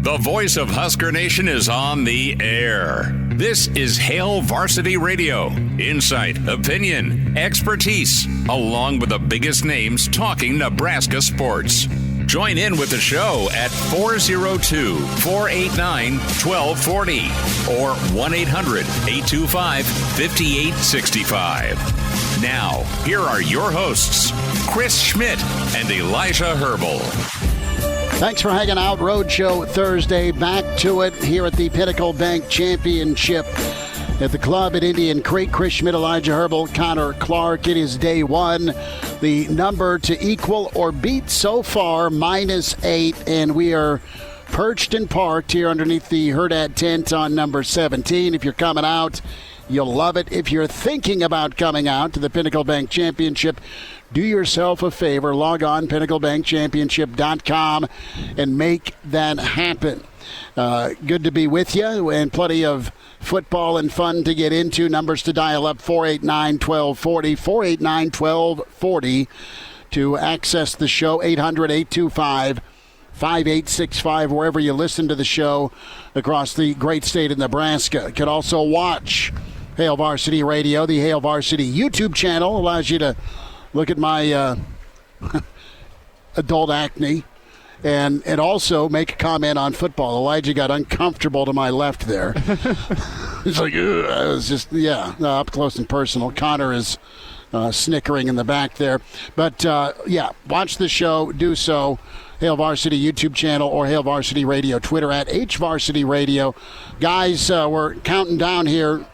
The voice of Husker Nation is on the air. This is Hail Varsity Radio. Insight, opinion, expertise, along with the biggest names talking Nebraska sports. Join in with the show at 402-489-1240 or 1-800-825-5865. Now, here are your hosts, Chris Schmidt and Elijah Herbel. Thanks for hanging out. Roadshow Thursday. Back to it here at the Pinnacle Bank Championship at the club at Indian Creek. Chris Schmidt, Elijah Herbel, Connor Clark. It is day one. The number to equal or beat so far, -8. And we are perched and parked here underneath the Hurrdat tent on number 17. If you're coming out, you'll love it. If you're thinking about coming out to the Pinnacle Bank Championship, do yourself a favor. Log on, pinnaclebankchampionship.com, and make that happen. Good to be with you, and plenty of football and fun to get into. Numbers to dial up, 489-1240, 489-1240 to access the show, 800-825-5865, wherever you listen to the show across the great state of Nebraska. You can also watch Hail Varsity Radio. The Hail Varsity YouTube channel allows you to look at my adult acne and also make a comment on football. Elijah got uncomfortable to my left there. It's like, it was just, up close and personal. Connor is snickering in the back there. But, watch the show. Do so. Hail Varsity YouTube channel or Hail Varsity Radio Twitter at HVarsity Radio. Guys, we're counting down here.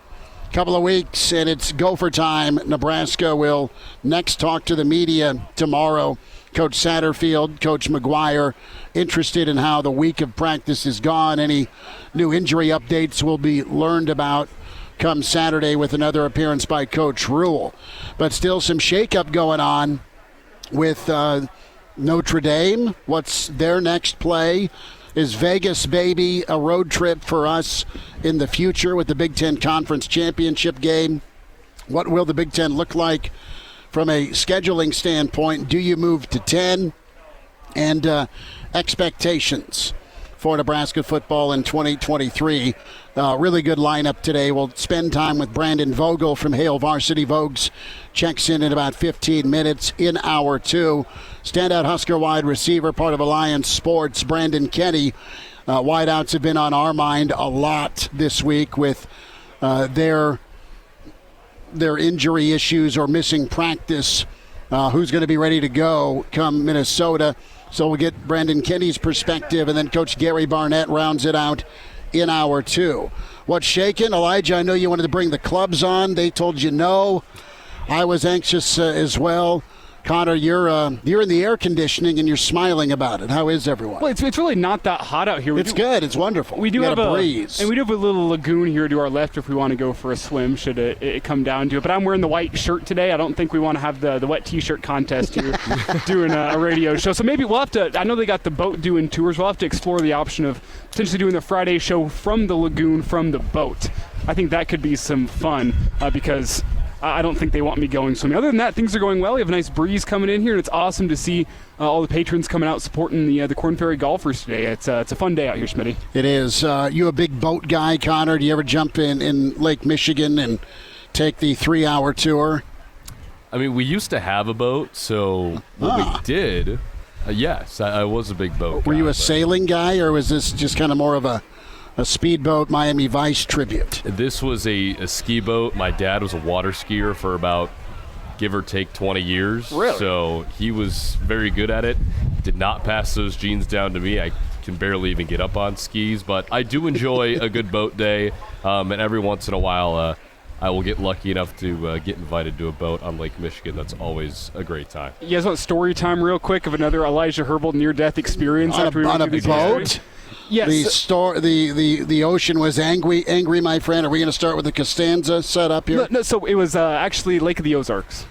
Couple of weeks, and it's Gopher time. Nebraska will next talk to the media tomorrow. Coach Satterfield, Coach McGuire, interested in how the week of practice is gone. Any new injury updates will be learned about come Saturday with another appearance by Coach Rhule. But still some shakeup going on with Notre Dame. What's their next play? Is Vegas, baby, a road trip for us in the future with the Big Ten Conference Championship game? What will the Big Ten look like from a scheduling standpoint? Do you move to 10? And expectations for Nebraska football in 2023. Really good lineup today. We'll spend time with Brandon Vogel from Hail Varsity. Vogues checks in about 15 minutes in hour two. Standout Husker wide receiver, part of Alliance Sports, Brandon Kinnie. Wideouts have been on our mind a lot this week with their injury issues or missing practice. Who's going to be ready to go come Minnesota? So we'll get Brandon Kinnie's perspective, and then Coach Gary Barnett rounds it out in hour two. What's shaking? Elijah, I know you wanted to bring the clubs on. They told you no. I was anxious as well. Connor, you're in the air conditioning and you're smiling about it. How is everyone? Well, it's really not that hot out here. It's good. It's wonderful. We do have a breeze. And we do have a little lagoon here to our left if we want to go for a swim, should it come down to it. But I'm wearing the white shirt today. I don't think we want to have the wet T-shirt contest here doing a radio show. So maybe we'll have to, I know they got the boat doing tours. We'll have to explore the option of potentially doing the Friday show from the lagoon, from the boat. I think that could be some fun because I don't think they want me going swimming. Other than that, things are going well. We have a nice breeze coming in here, and it's awesome to see all the patrons coming out supporting the Corn Ferry golfers today. It's a fun day out here, Schmitty. It is. You a big boat guy, Connor? Do you ever jump in Lake Michigan and take the 3-hour tour? I mean, we used to have a boat, so what we did, yes, I was a big boat guy. Were you a sailing guy, or was this just kind of more of a speedboat Miami Vice tribute? This was a ski boat. My dad was a water skier for about, give or take, 20 years. Really? So he was very good at it. Did not pass those genes down to me. I can barely even get up on skis, but I do enjoy a good boat day, and every once in a while I will get lucky enough to get invited to a boat on Lake Michigan. That's always a great time. You guys want story time real quick of another Elijah Herbel near-death experience? On a boat? Yes. The ocean was angry, my friend. Are we going to start with the Costanza set up here? No, so it was actually Lake of the Ozarks.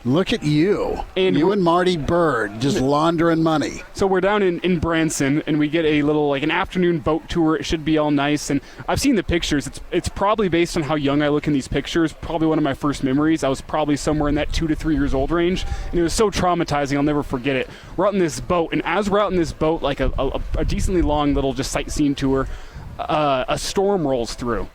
Look at you. And you and Marty Bird just laundering money. So we're down in Branson, and we get a little, like, an afternoon boat tour. It should be all nice. And I've seen the pictures. It's probably based on how young I look in these pictures. Probably one of my first memories. I was probably somewhere in that 2 to 3 years old range. And it was so traumatizing. I'll never forget it. We're out in this boat. And as we're out in this boat, like a decently long little just sightseeing tour, a storm rolls through.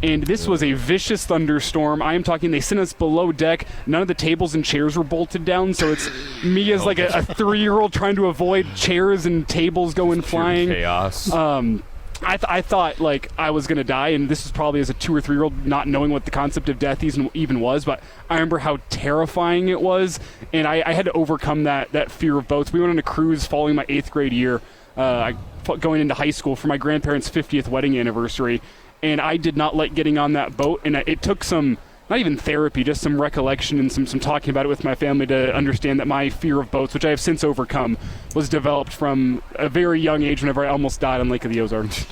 And this was a vicious thunderstorm. I am talking, they sent us below deck. None of the tables and chairs were bolted down, so it's me as like a 3-year-old trying to avoid chairs and tables going flying. Chaos. I thought, like, I was going to die, and this was probably as a 2 or 3-year-old not knowing what the concept of death even was, but I remember how terrifying it was, and I had to overcome that fear of boats. We went on a cruise following my 8th grade year, going into high school for my grandparents' 50th wedding anniversary, and I did not like getting on that boat, and it took some, not even therapy, just some recollection and some talking about it with my family to understand that my fear of boats, which I have since overcome, was developed from a very young age whenever I almost died on Lake of the Ozarks.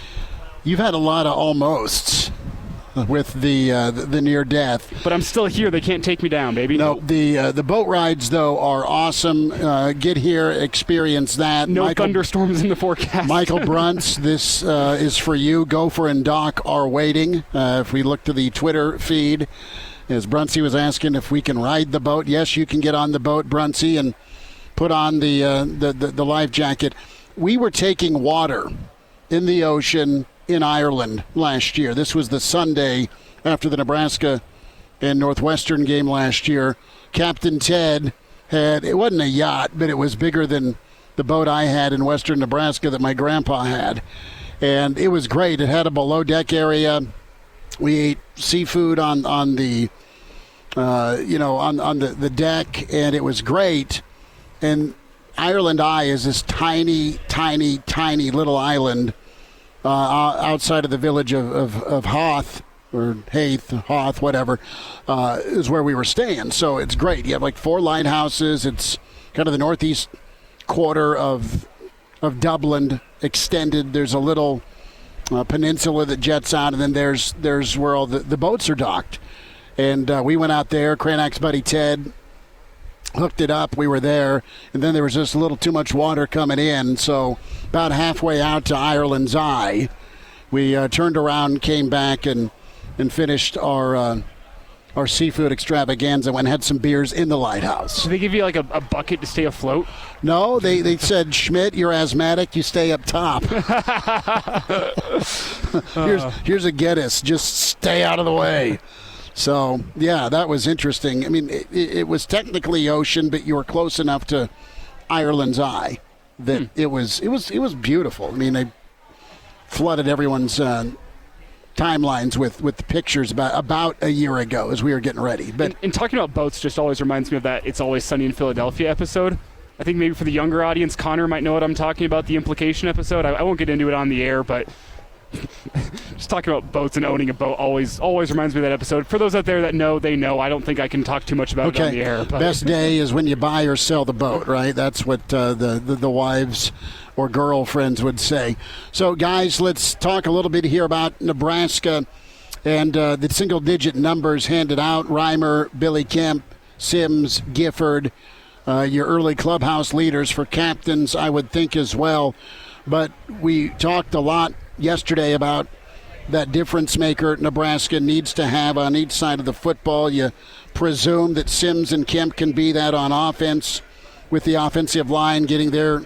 You've had a lot of almosts with the near death. But I'm still here. They can't take me down, baby. No, the boat rides, though, are awesome. Get here, experience that. No thunderstorms in the forecast. Michael Bruntz, this is for you. Gopher and Doc are waiting. If we look to the Twitter feed, as Bruntsy was asking if we can ride the boat. Yes, you can get on the boat, Bruntsy, and put on the life jacket. We were taking water in the ocean in Ireland last year. This was the Sunday after the Nebraska and Northwestern game last year. Captain Ted had, it wasn't a yacht, but it was bigger than the boat I had in western Nebraska that my grandpa had. And it was great. It had a below deck area. We ate seafood on the the deck, and it was great. And Ireland Eye is this tiny, tiny, tiny little island outside of the village of Hoth, or Hoth, whatever, is where we were staying. So it's great. You have like 4 lighthouses. It's kind of the northeast quarter of Dublin extended. There's a little peninsula that jets out, and then there's where all the boats are docked. And we went out there. Cranach's buddy Ted hooked it up. We were there, and then there was just a little too much water coming in. So about halfway out to Ireland's Eye, we turned around, came back, and finished our seafood extravaganza and had some beers in the lighthouse. Did they give you like a bucket to stay afloat? No, they said, Schmidt, you're asthmatic, you stay up top. Here's a Guinness, just stay out of the way. So, yeah, that was interesting. I mean, it was technically ocean, but you were close enough to Ireland's Eye that it was beautiful. I mean, they flooded everyone's timelines with the pictures about a year ago as we were getting ready. But and talking about boats just always reminds me of that It's Always Sunny in Philadelphia episode. I think maybe for the younger audience, Connor might know what I'm talking about, the implication episode. I won't get into it on the air, but just talking about boats and owning a boat always reminds me of that episode. For those out there that know, they know. I don't think I can talk too much about it on the air. But best day is when you buy or sell the boat, right? That's what the wives or girlfriends would say. So, guys, let's talk a little bit here about Nebraska and the single-digit numbers handed out. Reimer, Billy Kemp, Sims, Gifford, your early clubhouse leaders for captains, I would think as well. But we talked a lot yesterday about that difference maker Nebraska needs to have on each side of the football. You presume that Sims and Kemp can be that on offense with the offensive line getting their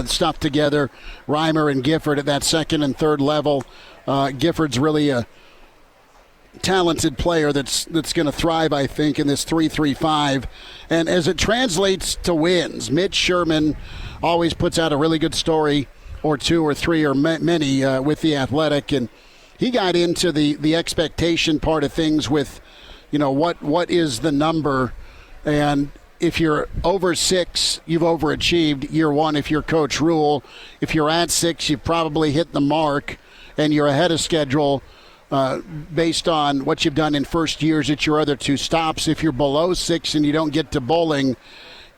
stuff together. Reimer and Gifford at that second and third level. Gifford's really a talented player that's going to thrive, I think, in this 3-3-5. And as it translates to wins, Mitch Sherman always puts out a really good story or 2 or 3 or many with the Athletic, and he got into the expectation part of things with, what is the number, and if you're over 6, you've overachieved year one if you're Coach Rhule. If you're at 6, you've probably hit the mark, and you're ahead of schedule based on what you've done in first years at your other 2 stops. If you're below 6 and you don't get to bowling,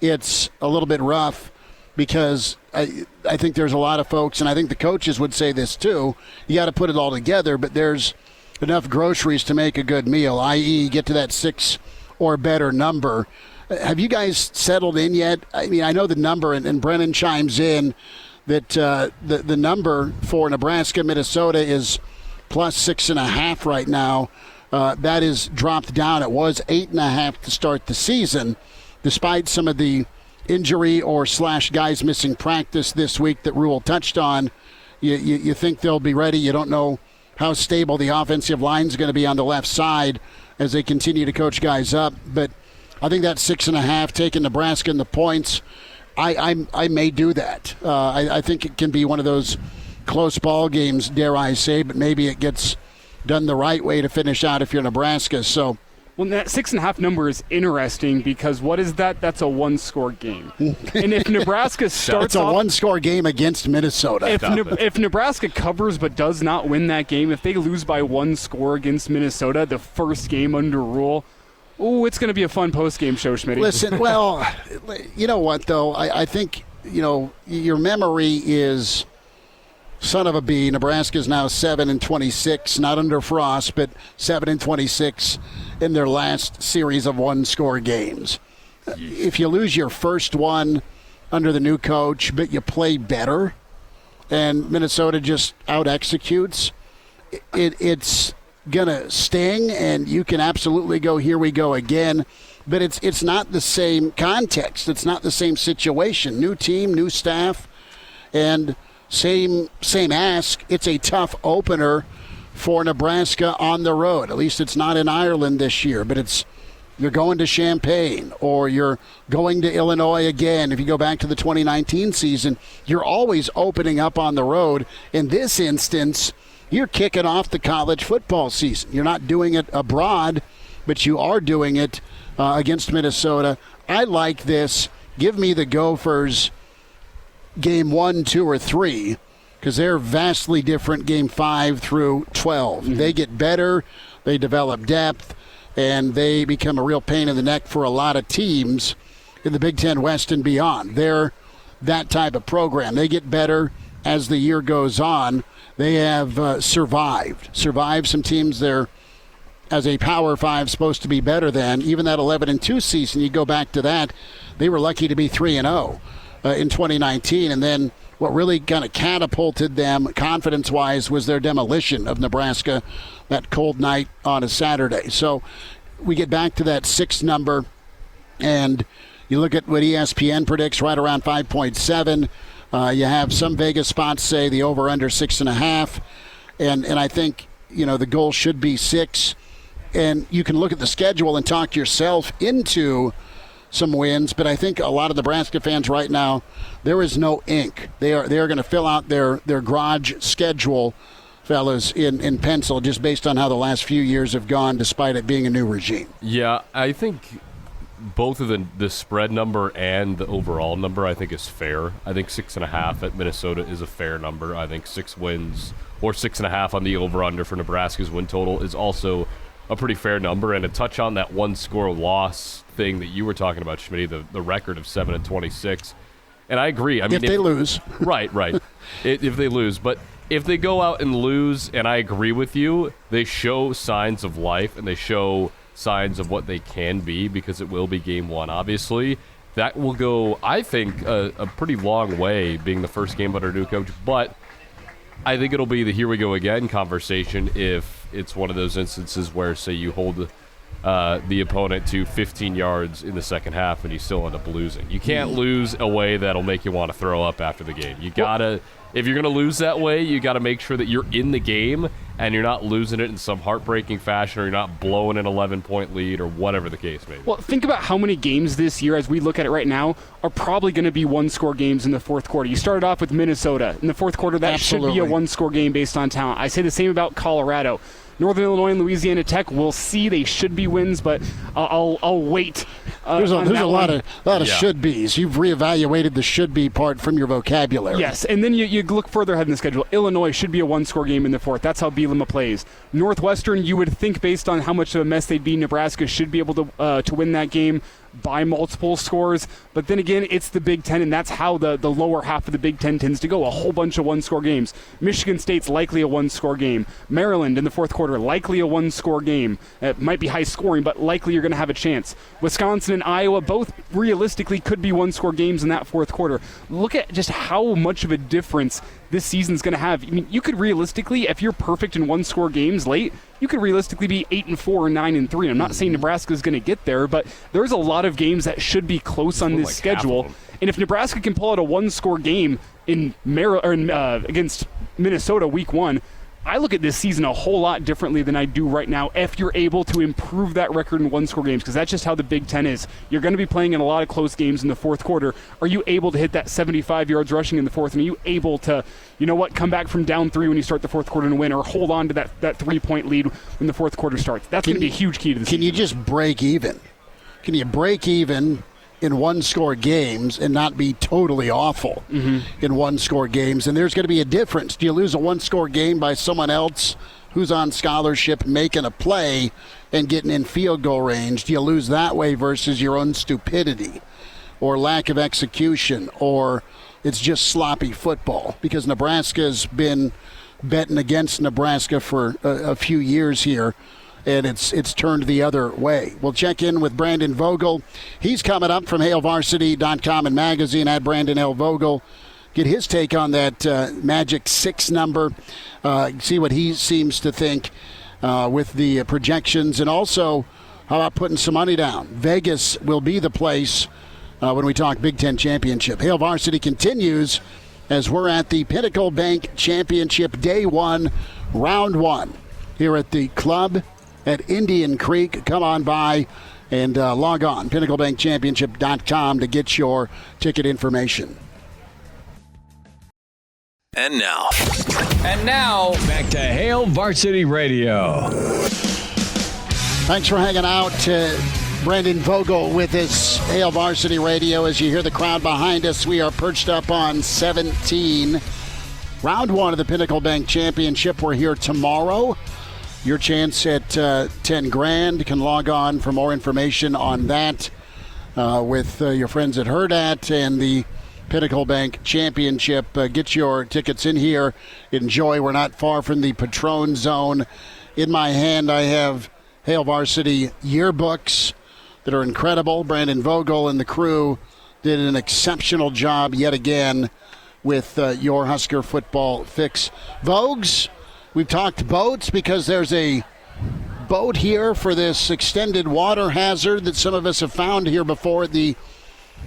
it's a little bit rough. Because I think there's a lot of folks, and I think the coaches would say this too, you got to put it all together, but there's enough groceries to make a good meal, i.e. get to that 6 or better number. Have you guys settled in yet? I mean, I know the number, and Brennan chimes in that the number for Nebraska, Minnesota is plus 6.5 right now. That is dropped down. It was 8.5 to start the season, despite some of the injury or / guys missing practice this week that Rhule touched on. You think they'll be ready. You don't know how stable the offensive line is going to be on the left side as they continue to coach guys up. But I think that 6.5, taking Nebraska in the points, I may do that. I think it can be one of those close ball games, dare I say, but maybe it gets done the right way to finish out if you're Nebraska. So, well, that 6.5 number is interesting because what is that? That's a one-score game. And if Nebraska starts it's a one-score game against Minnesota. If Nebraska covers but does not win that game, if they lose by 1 score against Minnesota, the first game under Rhule, it's going to be a fun post-game show, Schmidt. Listen, well, you know what, though? I think, your memory is son of a bee. Nebraska is now 7-26, not under Frost, but 7-26 in their last series of one-score games. If you lose your first one under the new coach, but you play better, and Minnesota just out-executes, it's going to sting, and you can absolutely go, here we go again. But it's not the same context. It's not the same situation. New team, new staff, and same ask. It's a tough opener for Nebraska on the road. At least it's not in Ireland this year, but you're going to Champaign or you're going to Illinois again. If you go back to the 2019 season, you're always opening up on the road. In this instance, you're kicking off the college football season. You're not doing it abroad, but you are doing it against Minnesota. I like this. Give me the Gophers game 1, 2, or 3, because they're vastly different game 5 through 12. Mm-hmm. They get better, they develop depth, and they become a real pain in the neck for a lot of teams in the Big Ten West and beyond. They're that type of program. They get better as the year goes on. They have survived some teams they're, as a Power 5, supposed to be better than. Even that 11-2 season, you go back to that, they were lucky to be 3-0 in 2019. And then what really kind of catapulted them confidence-wise was their demolition of Nebraska that cold night on a Saturday. So we get back to that 6 number, and you look at what ESPN predicts, right around 5.7. You have some Vegas spots say the over-under 6.5, and I think the goal should be 6. And you can look at the schedule and talk yourself into some wins, but I think a lot of Nebraska fans right now, there is no ink. They are going to fill out their garage schedule, fellas, in pencil, just based on how the last few years have gone, despite it being a new regime. Yeah, I think both of the spread number and the overall number, I think, is fair. I think 6.5 at Minnesota is a fair number. I think 6 wins or 6.5 on the over-under for Nebraska's win total is also a pretty fair number. And to touch on that one-score loss thing that you were talking about, Schmidt, the record of 7-26, and I agree. I mean, if they lose, right, if they lose, but if they go out and lose, and I agree with you, they show signs of life and they show signs of what they can be, because it will be game 1. Obviously, that will go, I think, a pretty long way, being the first game under a new coach. But I think it'll be the here we go again conversation if it's one of those instances where, say, you hold the opponent to 15 yards in the second half and you still end up losing. You can't lose a way that'll make you want to throw up after the game. You gotta, if you're gonna lose that way, you gotta make sure that you're in the game and you're not losing it in some heartbreaking fashion, or you're not blowing an 11-point lead, or whatever the case may be. Well, think about how many games this year, as we look at it right now, are probably going to be one-score games in the fourth quarter. You started off with Minnesota. In the fourth quarter, that should be a one-score game based on talent. I say the same about Colorado. Northern Illinois and Louisiana Tech, we'll see. They should be wins, but I'll wait. There's a lot of should-bes. You've reevaluated the should-be part from your vocabulary. Yes, and then you look further ahead in the schedule. Illinois should be a one-score game in the fourth. That's how Bielema plays. Northwestern, you would think, based on how much of a mess they'd be, Nebraska should be able to win that game. by multiple scores. But then again, it's the Big Ten, and that's how the lower half of the Big Ten tends to go, a whole bunch of one-score games. Michigan State's likely a one-score game. Maryland in the fourth quarter, likely a one-score game. It might be high-scoring, but likely you're going to have a chance. Wisconsin and Iowa both realistically could be one-score games in that fourth quarter. Look at just how much of a difference this season's going to have. I mean, you could realistically, if you're perfect in one-score games late, you could realistically be 8-4 or 9-3. I'm not saying Nebraska's going to get there, but there's a lot of games that should be close on this schedule. And if Nebraska can pull out a one-score game in against Minnesota week 1, I look at this season a whole lot differently than I do right now if you're able to improve that record in one-score games, because that's just how the Big Ten is. You're going to be playing in a lot of close games in the fourth quarter. Are you able to hit that 75 yards rushing in the fourth? And are you able to, come back from down 3 when you start the fourth quarter and win, or hold on to that 3-point lead when the fourth quarter starts? That's going to be a huge key to the season. Can you just break even? Can you break even in one-score games and not be totally awful in one-score games? And there's going to be a difference. Do you lose a one-score game by someone else who's on scholarship making a play and getting in field goal range? Do you lose that way versus your own stupidity or lack of execution, or it's just sloppy football? Because Nebraska's been betting against Nebraska for a few years here, and it's turned the other way. We'll check in with Brandon Vogel. He's coming up from HailVarsity.com and magazine at Brandon L. Vogel. Get his take on that magic 6 number. See what he seems to think with the projections. And also, how about putting some money down? Vegas will be the place when we talk Big Ten Championship. Hail Varsity continues as we're at the Pinnacle Bank Championship Day 1, Round 1, here at the club at Indian Creek. Come on by and log on, pinnaclebankchampionship.com, to get your ticket information. And now, back to Hail Varsity Radio. Thanks for hanging out. Brandon Vogel with us, Hail Varsity Radio. As you hear the crowd behind us, we are perched up on 17. Round 1 of the Pinnacle Bank Championship. We're here tomorrow. Your chance at 10 grand. You can log on for more information on that with your friends at Hurrdat and the Pinnacle Bank Championship. Get your tickets in here. Enjoy. We're not far from the Patron Zone. In my hand, I have Hail Varsity yearbooks that are incredible. Brandon Vogel and the crew did an exceptional job yet again with your Husker football fix. Vogues, we've talked boats because there's a boat here for this extended water hazard that some of us have found here before at the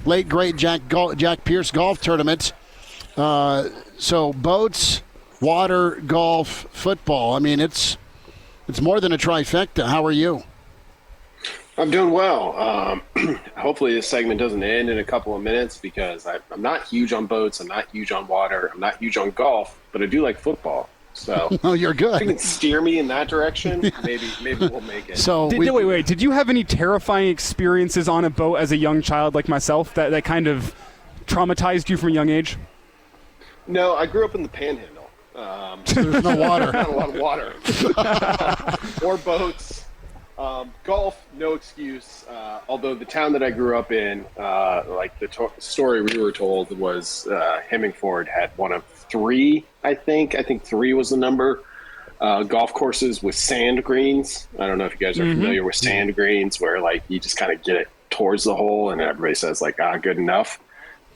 late, great Jack Pierce golf tournament. So boats, water, golf, football. I mean, it's more than a trifecta. How are you? I'm doing well. Hopefully this segment doesn't end in a couple of minutes, because I'm not huge on boats. I'm not huge on water. I'm not huge on golf, but I do like football. So oh, you're good. If you can steer me in that direction, maybe we'll make it. So wait. Did you have any terrifying experiences on a boat as a young child like myself that kind of traumatized you from a young age? No, I grew up in the Panhandle. There's no water. Not a lot of water. Or boats. Golf, no excuse. Although the town that I grew up in, like the story we were told was Hemingford had one of 3, I think 3 was the number, golf courses with sand greens. I don't know if you guys are familiar with sand greens, where like you just kind of get it towards the hole and everybody says like, good enough.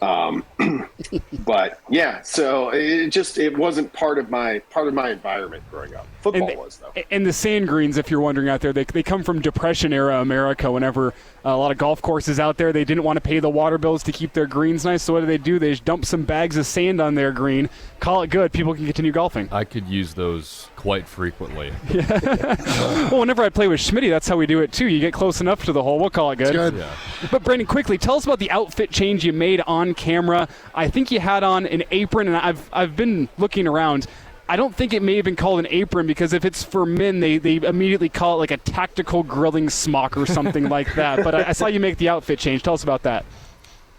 But yeah, so it wasn't part of my environment growing up. Football was, though. And the sand greens, if you're wondering out there, they come from Depression era America. Whenever a lot of golf courses out there, they didn't want to pay the water bills to keep their greens nice. So what do? They just dump some bags of sand on their green, call it good. People can continue golfing. I could use those quite frequently. Well, whenever I play with Schmidt, that's how we do it too. You get close enough to the hole, we'll call it good. Good. Yeah. But Brandon, quickly, tell us about the outfit change you made on camera. I think you had on an apron, and I've been looking around. I don't think it may have been called an apron, because if it's for men, they immediately call it like a tactical grilling smock or something like that. But I saw you make the outfit change. Tell us about that.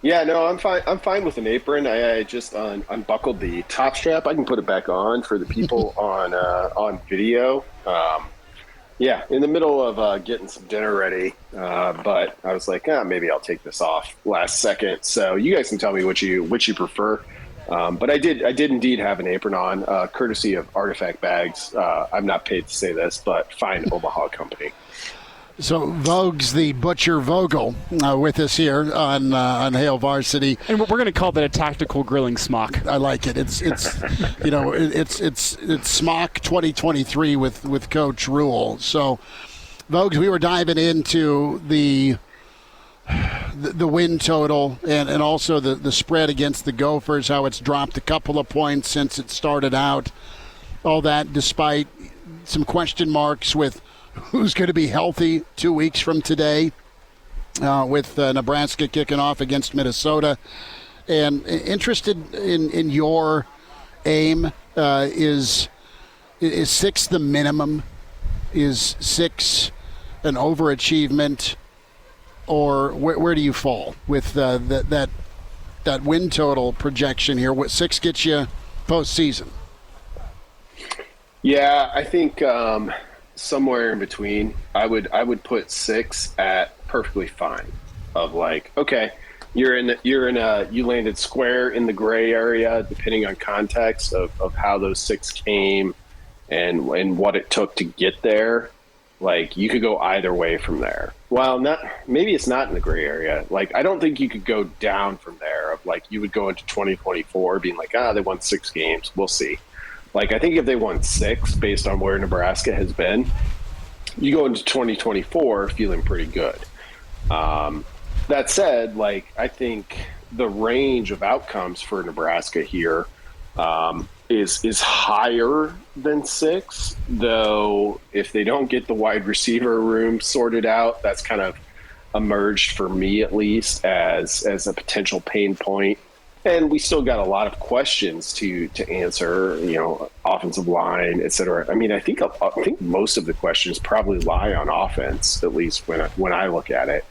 Yeah, no, I'm fine with an apron. I just unbuckled the top strap. I can put it back on for the people on video. Yeah, in the middle of getting some dinner ready, but I was like, maybe I'll take this off last second. So you guys can tell me which you prefer. But I did indeed have an apron on, courtesy of Artifact Bags. I'm not paid to say this, but fine Omaha company. So Vogue's the Butcher Vogel with us here on Hail Varsity, and we're going to call that a tactical grilling smock. I like it. It's it's smock 2023 with Coach Rhule. So Vogues, we were diving into the win total and also the spread against the Gophers, how it's dropped a couple of points since it started out. All that despite some question marks with who's going to be healthy 2 weeks from today, with Nebraska kicking off against Minnesota. And interested in your aim, is 6 the minimum? Is 6 an overachievement? Or where do you fall with that win total projection here? What 6 gets you postseason? Yeah, I think somewhere in between. I would put 6 at perfectly fine. Of like, okay, you landed square in the gray area, depending on context of how those 6 came and what it took to get there. Like, you could go either way from there. Well, maybe it's not in the gray area. Like, I don't think you could go down from there. Of like, you would go into 2024 being like, they won 6 games. We'll see. Like, I think if they won 6 based on where Nebraska has been, you go into 2024 feeling pretty good. That said, like, I think the range of outcomes for Nebraska here is higher than 6, though if they don't get the wide receiver room sorted out, that's kind of emerged for me at least as a potential pain point. And we still got a lot of questions to answer, offensive line, et cetera. I mean, I think most of the questions probably lie on offense, at least when I look at it.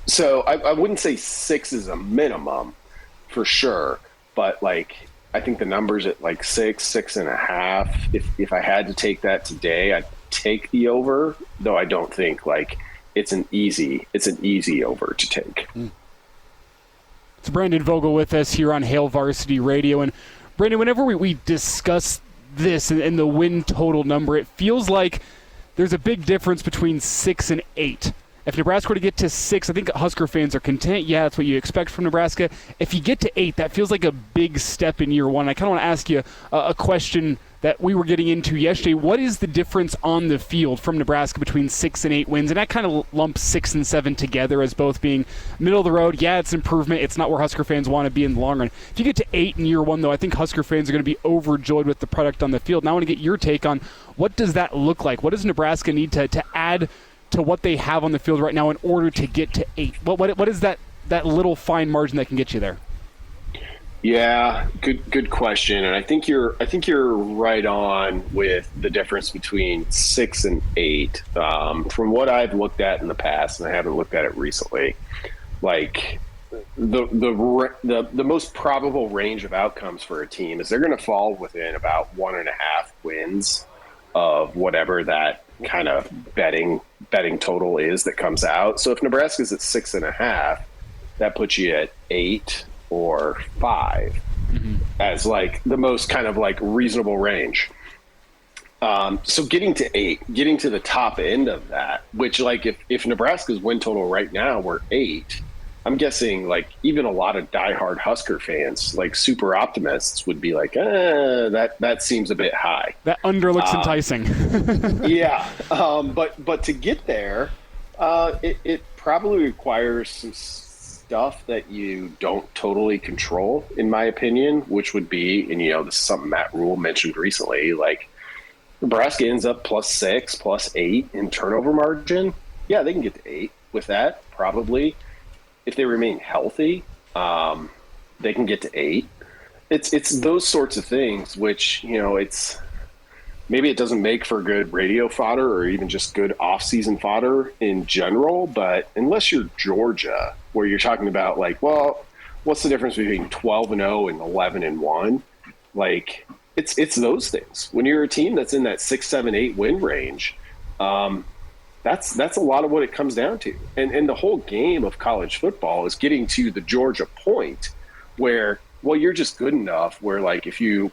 So I wouldn't say 6 is a minimum for sure, but like, I think the number's at like 6.5. If I had to take that today, I'd take the over, though I don't think like it's an easy over to take. It's Brandon Vogel with us here on Hail Varsity Radio. And Brandon, whenever we discuss this and the win total number, it feels like there's a big difference between 6 and 8. If Nebraska were to get to 6, I think Husker fans are content. Yeah, that's what you expect from Nebraska. If you get to 8, that feels like a big step in year one. I kind of want to ask you a question that we were getting into yesterday. What is the difference on the field from Nebraska between 6 and 8 wins? And I kind of lump 6 and 7 together as both being middle of the road. Yeah, it's improvement. It's not where Husker fans want to be in the long run. If you get to 8 in year one, though, I think Husker fans are going to be overjoyed with the product on the field. Now I want to get your take on what does that look like? What does Nebraska need to add to what they have on the field right now in order to get to 8? What is that little fine margin that can get you there? Yeah, good question, and I think you're right on with the difference between 6 and 8. From what I've looked at in the past, and I haven't looked at it recently, like the most probable range of outcomes for a team is they're going to fall within about 1.5 wins of whatever that kind of betting total is that comes out. So if Nebraska's at 6.5, that puts you at 8 or 5 as like the most kind of like reasonable range. So getting to 8, getting to the top end of that, which like if Nebraska's win total right now were 8, I'm guessing like even a lot of diehard Husker fans, like super optimists, would be like, that seems a bit high. That under looks enticing. Yeah, but to get there, it probably requires some stuff that you don't totally control, in my opinion, which would be, and this is something Matt Rhule mentioned recently, like Nebraska ends up +6, +8 in turnover margin. Yeah, they can get to 8 with that, probably. If they remain healthy, they can get to 8. It's those sorts of things, which, it's maybe it doesn't make for good radio fodder or even just good off-season fodder in general. But unless you're Georgia, where you're talking about like, well, what's the difference between 12-0 and 11-1? Like, it's those things. When you're a team that's in that 6, 7, 8 win range, that's a lot of what it comes down to. And the whole game of college football is getting to the Georgia point where, well, you're just good enough where, like, if you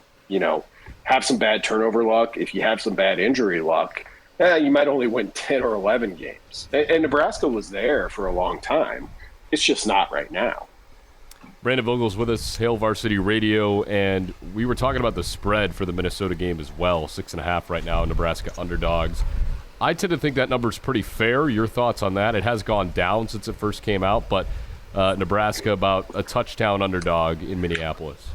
have some bad turnover luck, if you have some bad injury luck, you might only win 10 or 11 games. And Nebraska was there for a long time. It's just not right now. Brandon Vogel's with us, Hail Varsity Radio, and we were talking about the spread for the Minnesota game as well, 6.5 right now, Nebraska underdogs. I tend to think that number's pretty fair. Your thoughts on that? It has gone down since it first came out, but Nebraska about a touchdown underdog in Minneapolis.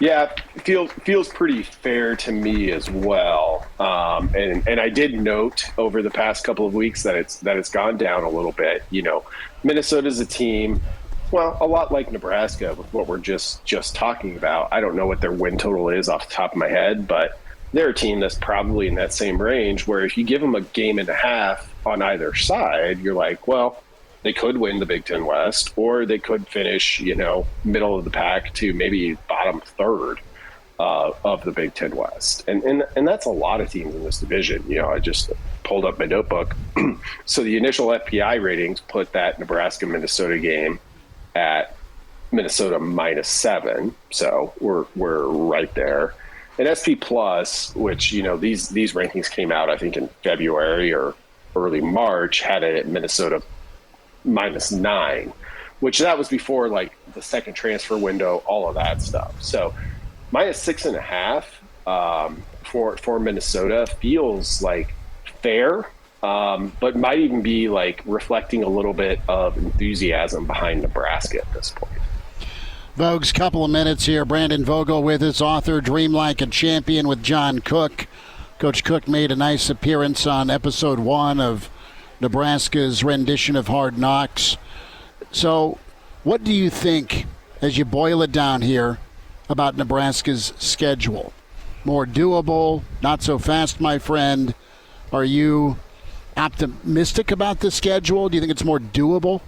Yeah, feels pretty fair to me as well. And I did note over the past couple of weeks that it's gone down a little bit. Minnesota's a team, well, a lot like Nebraska with what we're just talking about. I don't know what their win total is off the top of my head, but they're a team that's probably in that same range where if you give them a game and a half on either side, you're like, well, they could win the Big Ten West, or they could finish, middle of the pack to maybe bottom third of the Big Ten West. And that's a lot of teams in this division. I just pulled up my notebook. So the initial FPI ratings put that Nebraska-Minnesota game at Minnesota -7. So we're right there. And SP Plus, which, these rankings came out, I think, in February or early March, had it at Minnesota -9, which that was before like the second transfer window, all of that stuff. So -6.5 for Minnesota feels like fair, but might even be like reflecting a little bit of enthusiasm behind Nebraska at this point. Vogue's couple of minutes here. Brandon Vogel with his author, Dream Like a Champion with John Cook. Coach Cook made a nice appearance on episode 1 of Nebraska's rendition of Hard Knocks. So what do you think, as you boil it down here, about Nebraska's schedule? More doable, not so fast, my friend? Are you optimistic about the schedule? Do you think it's more doable?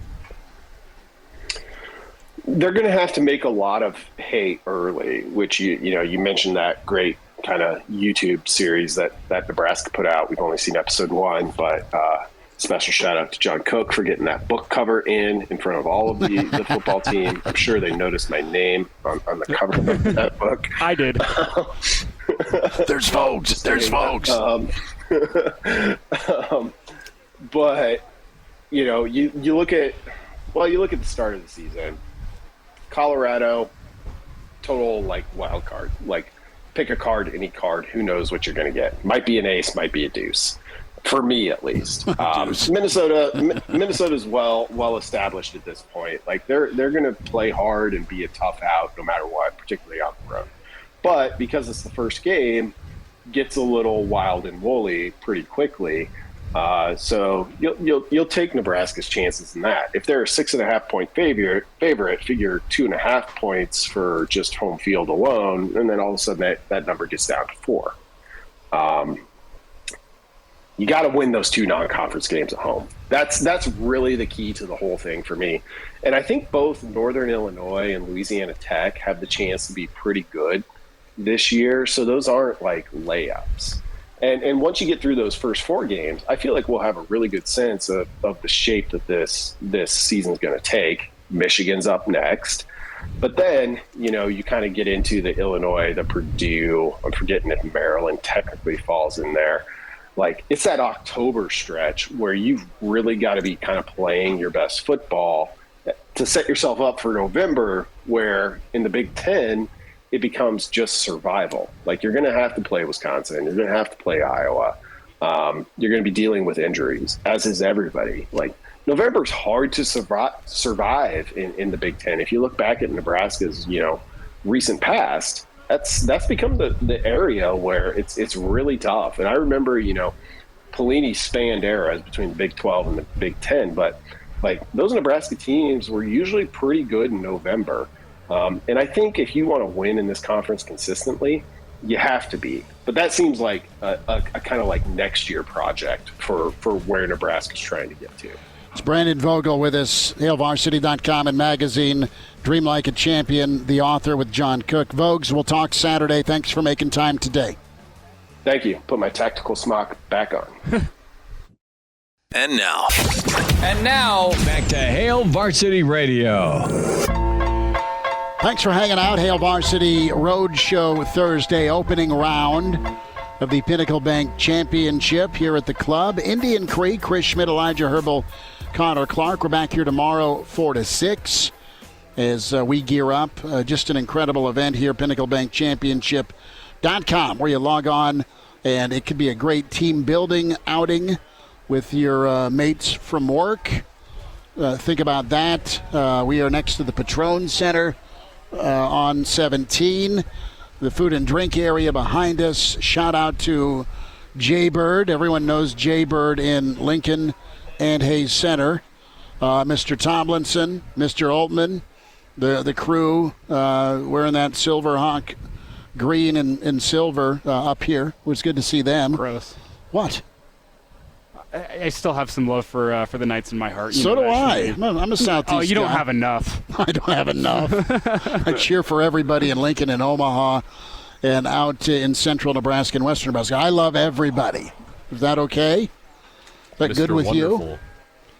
They're going to have to make a lot of hay early, which you mentioned that great kind of YouTube series that Nebraska put out. We've only seen episode 1, but special shout out to John Cook for getting that book cover in front of all of the football team. I'm sure they noticed my name on the cover of that book. I did. There's folks. But you look at the start of the season. Colorado, total like wild card. Like, pick a card, any card. Who knows what you're going to get? Might be an ace, might be a deuce. For me, at least. Minnesota's well established at this point. Like, they're going to play hard and be a tough out no matter what, particularly on the road. But because it's the first game, gets a little wild and woolly pretty quickly. So you'll take Nebraska's chances in that. If they're a 6.5 point favorite, figure 2.5 points for just home field alone, and then all of a sudden that number gets down to 4. You got to win those 2 non-conference games at home. That's really the key to the whole thing for me. And I think both Northern Illinois and Louisiana Tech have the chance to be pretty good this year. So those aren't like layups. And once you get through those first 4 games, I feel like we'll have a really good sense of the shape that this season's going to take. Michigan's up next. But then, you kind of get into the Illinois, the Purdue. I'm forgetting if Maryland technically falls in there. Like, it's that October stretch where you've really got to be kind of playing your best football to set yourself up for November, where in the Big Ten, it becomes just survival. Like, you're going to have to play Wisconsin. You're going to have to play Iowa. You're going to be dealing with injuries, as is everybody. Like, November's hard to survive in the Big Ten. If you look back at Nebraska's, recent past, that's become the area where it's really tough. And I remember, Pelini spanned eras between the Big 12 and the Big 10, but like, those Nebraska teams were usually pretty good in November. And I think if you want to win in this conference consistently, you have to be. But that seems like a kind of like next year project for where Nebraska's trying to get to. It's Brandon Vogel with us, HailVarsity.com and magazine, Dream Like a Champion, the author with John Cook. Vogues, we'll talk Saturday. Thanks for making time today. Thank you. Put my tactical smock back on. And now, back to Hail Varsity Radio. Thanks for hanging out. Hail Varsity Roadshow Thursday, opening round of the Pinnacle Bank Championship here at the club. Indian Creek, Chris Schmidt, Elijah Herbel, Connor Clark. We're back here tomorrow 4 to 6 as we gear up. Just an incredible event here, PinnacleBankChampionship.com, where you log on, and it could be a great team building outing with your mates from work. Think about that. We are next to the Patron Center on 17. The food and drink area behind us. Shout out to Jaybird. Everyone knows Jaybird in Lincoln and Hayes Center. Mr. Tomlinson, Mr. Altman, the crew wearing that Silver Hawk green and silver up here. It was good to see them. Gross. What? I still have some love for the Knights in my heart. So do I. I'm a Southeast Oh, you don't guy. have enough. I don't have enough. I cheer for everybody in Lincoln and Omaha and out in central Nebraska and western Nebraska. I love everybody. Is that okay? Is that Mr. good with Wonderful. you?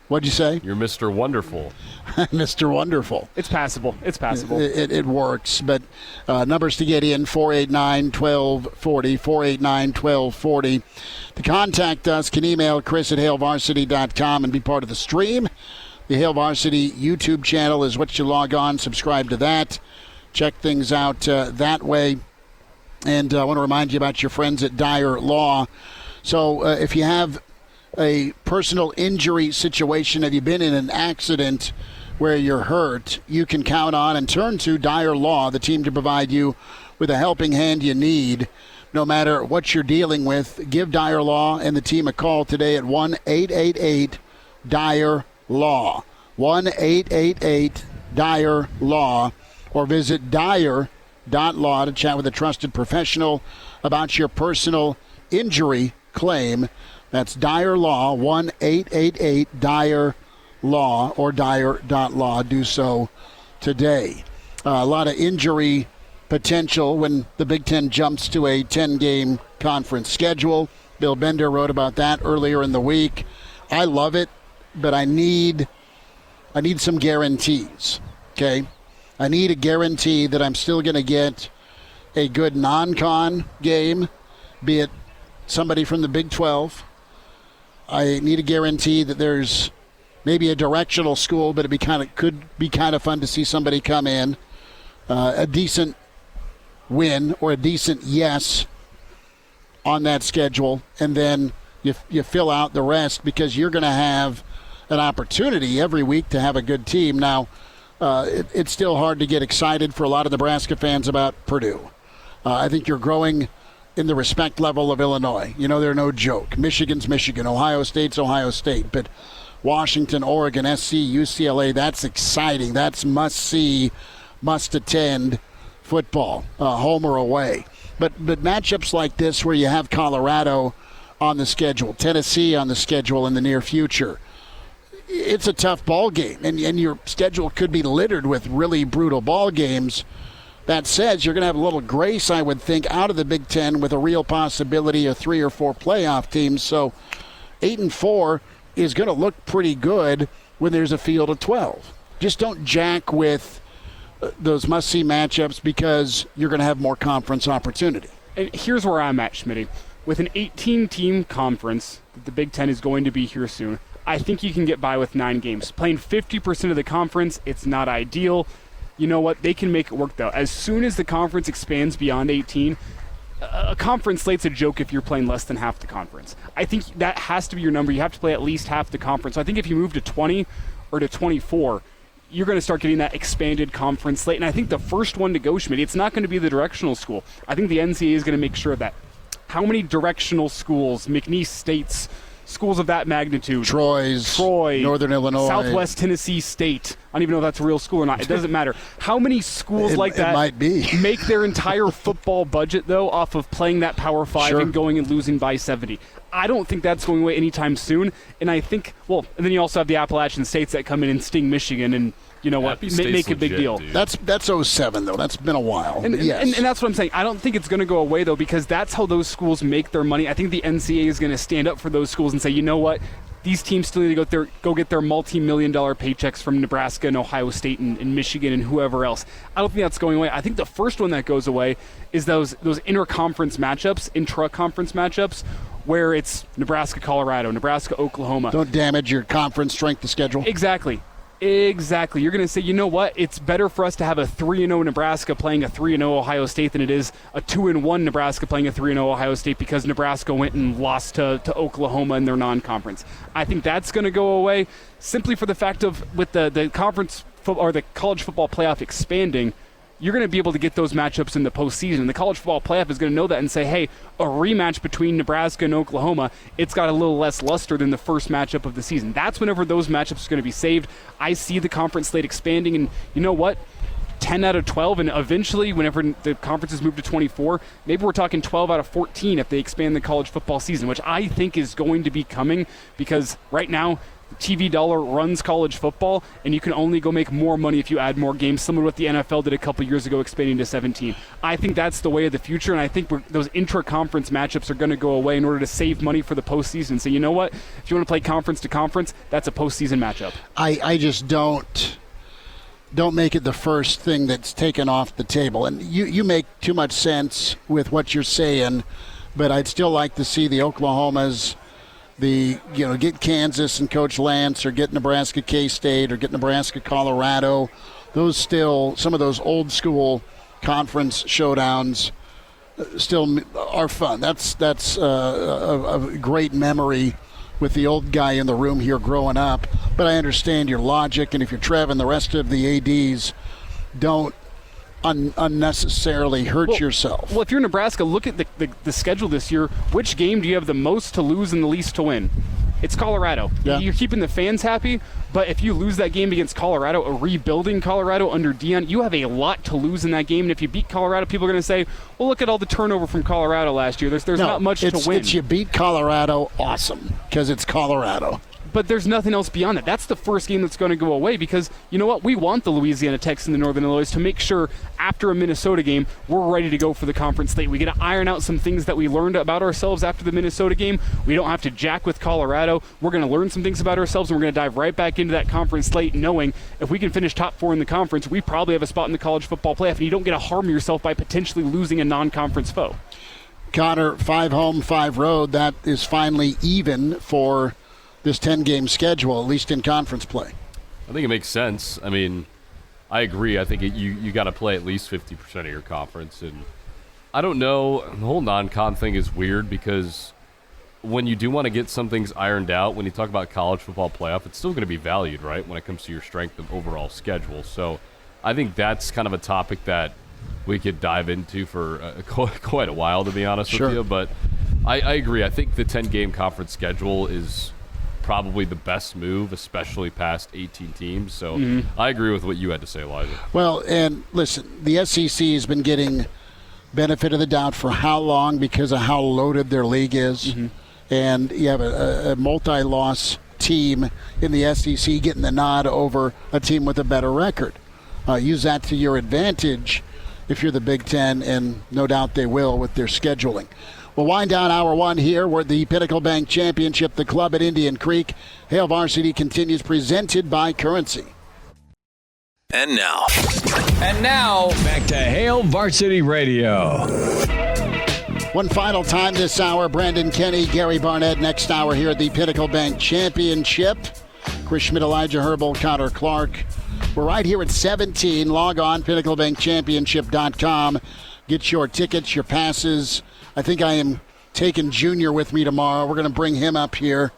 What'd you say? You're Mr. Wonderful. Mr. Wonderful. It's passable. It works, but numbers to get in, 489-1240, 489-1240. To contact us, can email Chris at HailVarsity.com and be part of the stream. The Hail Varsity YouTube channel is what you log on. Subscribe to that. Check things out that way. And I want to remind you about your friends at Dyer Law. So if you have a personal injury situation, have you been in an accident where you're hurt, you can count on and turn to Dyer Law, the team to provide you with a helping hand you need. No matter what you're dealing with, give Dyer Law and the team a call today at 1-888-DYER-LAW. 1-888-DYER-LAW, or visit Dyer.law to chat with a trusted professional about your personal injury claim. That's Dyer Law, 1-888-DYER-LAW, or Dyer.law. Do so today. A lot of injury potential when the Big Ten jumps to a 10-game conference schedule. Bill Bender wrote about that earlier in the week. I love it, but I need some guarantees, okay? I need a guarantee that I'm still going to get a good non-con game, be it somebody from the Big 12. I need a guarantee that there's maybe a directional school, but could be kind of fun to see somebody come in, a decent win or a decent yes on that schedule, and then you fill out the rest because you're going to have an opportunity every week to have a good team. Now, it's still hard to get excited for a lot of Nebraska fans about Purdue. I think you're growing in the respect level of Illinois. You know, they're no joke. Michigan's Michigan. Ohio State's Ohio State. But Washington, Oregon, SC, UCLA, that's exciting. That's must-see, must-attend football, home or away. But matchups like this where you have Colorado on the schedule, Tennessee on the schedule in the near future, it's a tough ball game. And your schedule could be littered with really brutal ball games. That said, you're going to have a little grace, I would think, out of the Big Ten with a real possibility of 3 or 4 playoff teams. So 8-4 is going to look pretty good when there's a field of 12. Just don't jack with those must-see matchups because you're going to have more conference opportunity. And here's where I'm at, Schmitty. With an 18-team conference, the Big Ten is going to be here soon, I think you can get by with 9 games. Playing 50% of the conference, it's not ideal. You know what? They can make it work, though. As soon as the conference expands beyond 18, a conference slate's a joke if you're playing less than half the conference. I think that has to be your number. You have to play at least half the conference. So I think if you move to 20 or to 24, you're going to start getting that expanded conference slate. And I think the first one to go, Schmidt, it's not going to be the directional school. I think the NCAA is going to make sure of that. How many directional schools, McNeese State's schools of that magnitude. Troy, Northern Illinois. Southwest Tennessee State. I don't even know if that's a real school or not. It doesn't matter. How many schools like that might be. make their entire football budget, though, off of playing that Power 5 Sure. and going and losing by 70? I don't think that's going away anytime soon. And I think, and then you also have the Appalachian States that come in and sting Michigan and, you know what, make a big deal. Dude. That's 07, though. That's been a while. And, yes. and that's what I'm saying. I don't think it's going to go away, though, because that's how those schools make their money. I think the NCAA is going to stand up for those schools and say, you know what, these teams still need to go get their multi-million-dollar paychecks from Nebraska and Ohio State and Michigan and whoever else. I don't think that's going away. I think the first one that goes away is those intra-conference matchups, where it's Nebraska-Colorado, Nebraska-Oklahoma. Don't damage your conference strength of schedule. Exactly. You're going to say, you know what? It's better for us to have a 3-0 Nebraska playing a 3-0 Ohio State than it is a 2-1 Nebraska playing a 3-0 Ohio State because Nebraska went and lost to Oklahoma in their non-conference. I think that's going to go away simply for the fact of with the conference or the college football playoff expanding, you're going to be able to get those matchups in the postseason. The college football playoff is going to know that and say, hey, a rematch between Nebraska and Oklahoma, it's got a little less luster than the first matchup of the season. That's whenever those matchups are going to be saved. I see the conference slate expanding, and you know what? 10 out of 12, and eventually, whenever the conferences move to 24, maybe we're talking 12 out of 14 if they expand the college football season, which I think is going to be coming because right now, TV dollar runs college football, and you can only go make more money if you add more games, similar to what the NFL did a couple years ago, expanding to 17. I think that's the way of the future, and I think those intra-conference matchups are going to go away in order to save money for the postseason. So you know what? If you want to play conference to conference, that's a postseason matchup. I just don't make it the first thing that's taken off the table. And you make too much sense with what you're saying, but I'd still like to see the Oklahomas, get Kansas and Coach Lance, or get Nebraska K-State, or get Nebraska Colorado. Those still, some of those old school conference showdowns still are fun. That's a great memory with the old guy in the room here growing up. But I understand your logic, and if you're Trev and the rest of the ADs, don't unnecessarily hurt yourself. Well, if you're Nebraska, look at the schedule this year. Which game do you have the most to lose and the least to win? It's Colorado. Yeah. You're keeping the fans happy, but if you lose that game against Colorado, a rebuilding Colorado under Deion, you have a lot to lose in that game. And if you beat Colorado, people are going to say, well, look at all the turnover from Colorado last year. There's not much to win. It's you beat Colorado, awesome, because it's Colorado. But there's nothing else beyond that. That's the first game that's going to go away because, you know what, we want the Louisiana Techs and the Northern Illinois to make sure after a Minnesota game we're ready to go for the conference slate. We get to iron out some things that we learned about ourselves after the Minnesota game. We don't have to jack with Colorado. We're going to learn some things about ourselves, and we're going to dive right back into that conference slate knowing if we can finish top 4 in the conference, we probably have a spot in the college football playoff, and you don't get to harm yourself by potentially losing a non-conference foe. Connor, 5 home, 5 road. That is finally even for this 10-game schedule, at least in conference play. I think it makes sense. I mean, I agree. I think you got to play at least 50% of your conference. And I don't know. The whole non-con thing is weird because when you do want to get some things ironed out, when you talk about college football playoff, it's still going to be valued, right, when it comes to your strength of overall schedule. So I think that's kind of a topic that we could dive into for quite a while, to be honest with you. But I agree. I think the 10-game conference schedule is probably the best move, especially past 18 teams. So I agree with what you had to say, Elijah. Well, and listen, the SEC has been getting benefit of the doubt for how long because of how loaded their league is. And you have a multi-loss team in the SEC getting the nod over a team with a better record. Use that to your advantage if you're the Big Ten, and no doubt they will with their scheduling. We'll wind down hour 1 here. We're at the Pinnacle Bank Championship, the club at Indian Creek. Hail Varsity continues, presented by Currency. And now, back to Hail Varsity Radio. One final time this hour, Brandon Kinnie, Gary Barnett, next hour here at the Pinnacle Bank Championship. Chris Schmidt, Elijah Herbel, Connor Clark. We're right here at 17. Log on, pinnaclebankchampionship.com. Get your tickets, your passes. I think I am taking Junior with me tomorrow. We're going to bring him up here.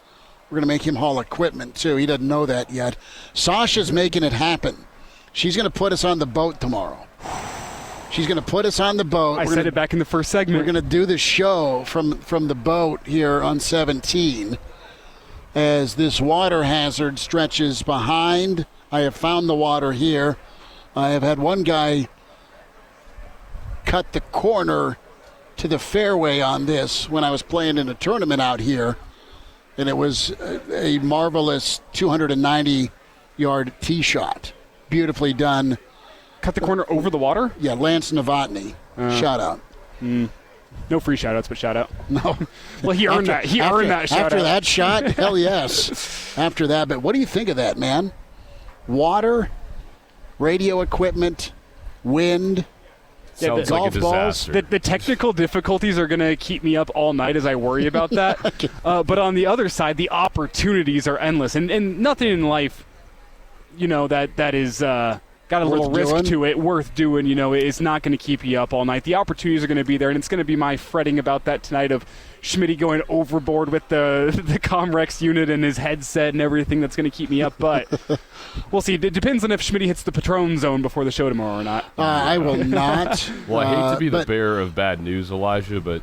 We're going to make him haul equipment, too. He doesn't know that yet. Sasha's making it happen. She's going to put us on the boat tomorrow. She's going to put us on the boat. I said it back in the first segment. We're going to do the show from the boat here on 17. as this water hazard stretches behind. I have found the water here. I have had one guy cut the corner to the fairway on this when I was playing in a tournament out here, and it was a marvelous 290-yard tee shot. Beautifully done. Cut the corner over the water? Yeah, Lance Novotny. Shout out. No free shout-outs, but shout-out. No. Well, he earned that. He earned that shout-out. After that shot, hell yes. After that. But what do you think of that, man? Water, radio equipment, wind, Sounds golf like a balls. disaster. The technical difficulties are going to keep me up all night as I worry about that. But on the other side, the opportunities are endless. And nothing in life, that is got a little risk to it, worth doing, is not going to keep you up all night. The opportunities are going to be there, and it's going to be my fretting about that tonight of Schmidt going overboard with the Comrex unit and his headset and everything that's going to keep me up. But we'll see. It depends on if Schmidt hits the Patron zone before the show tomorrow or not. I will not. Well, I hate to be the bearer of bad news, Elijah, but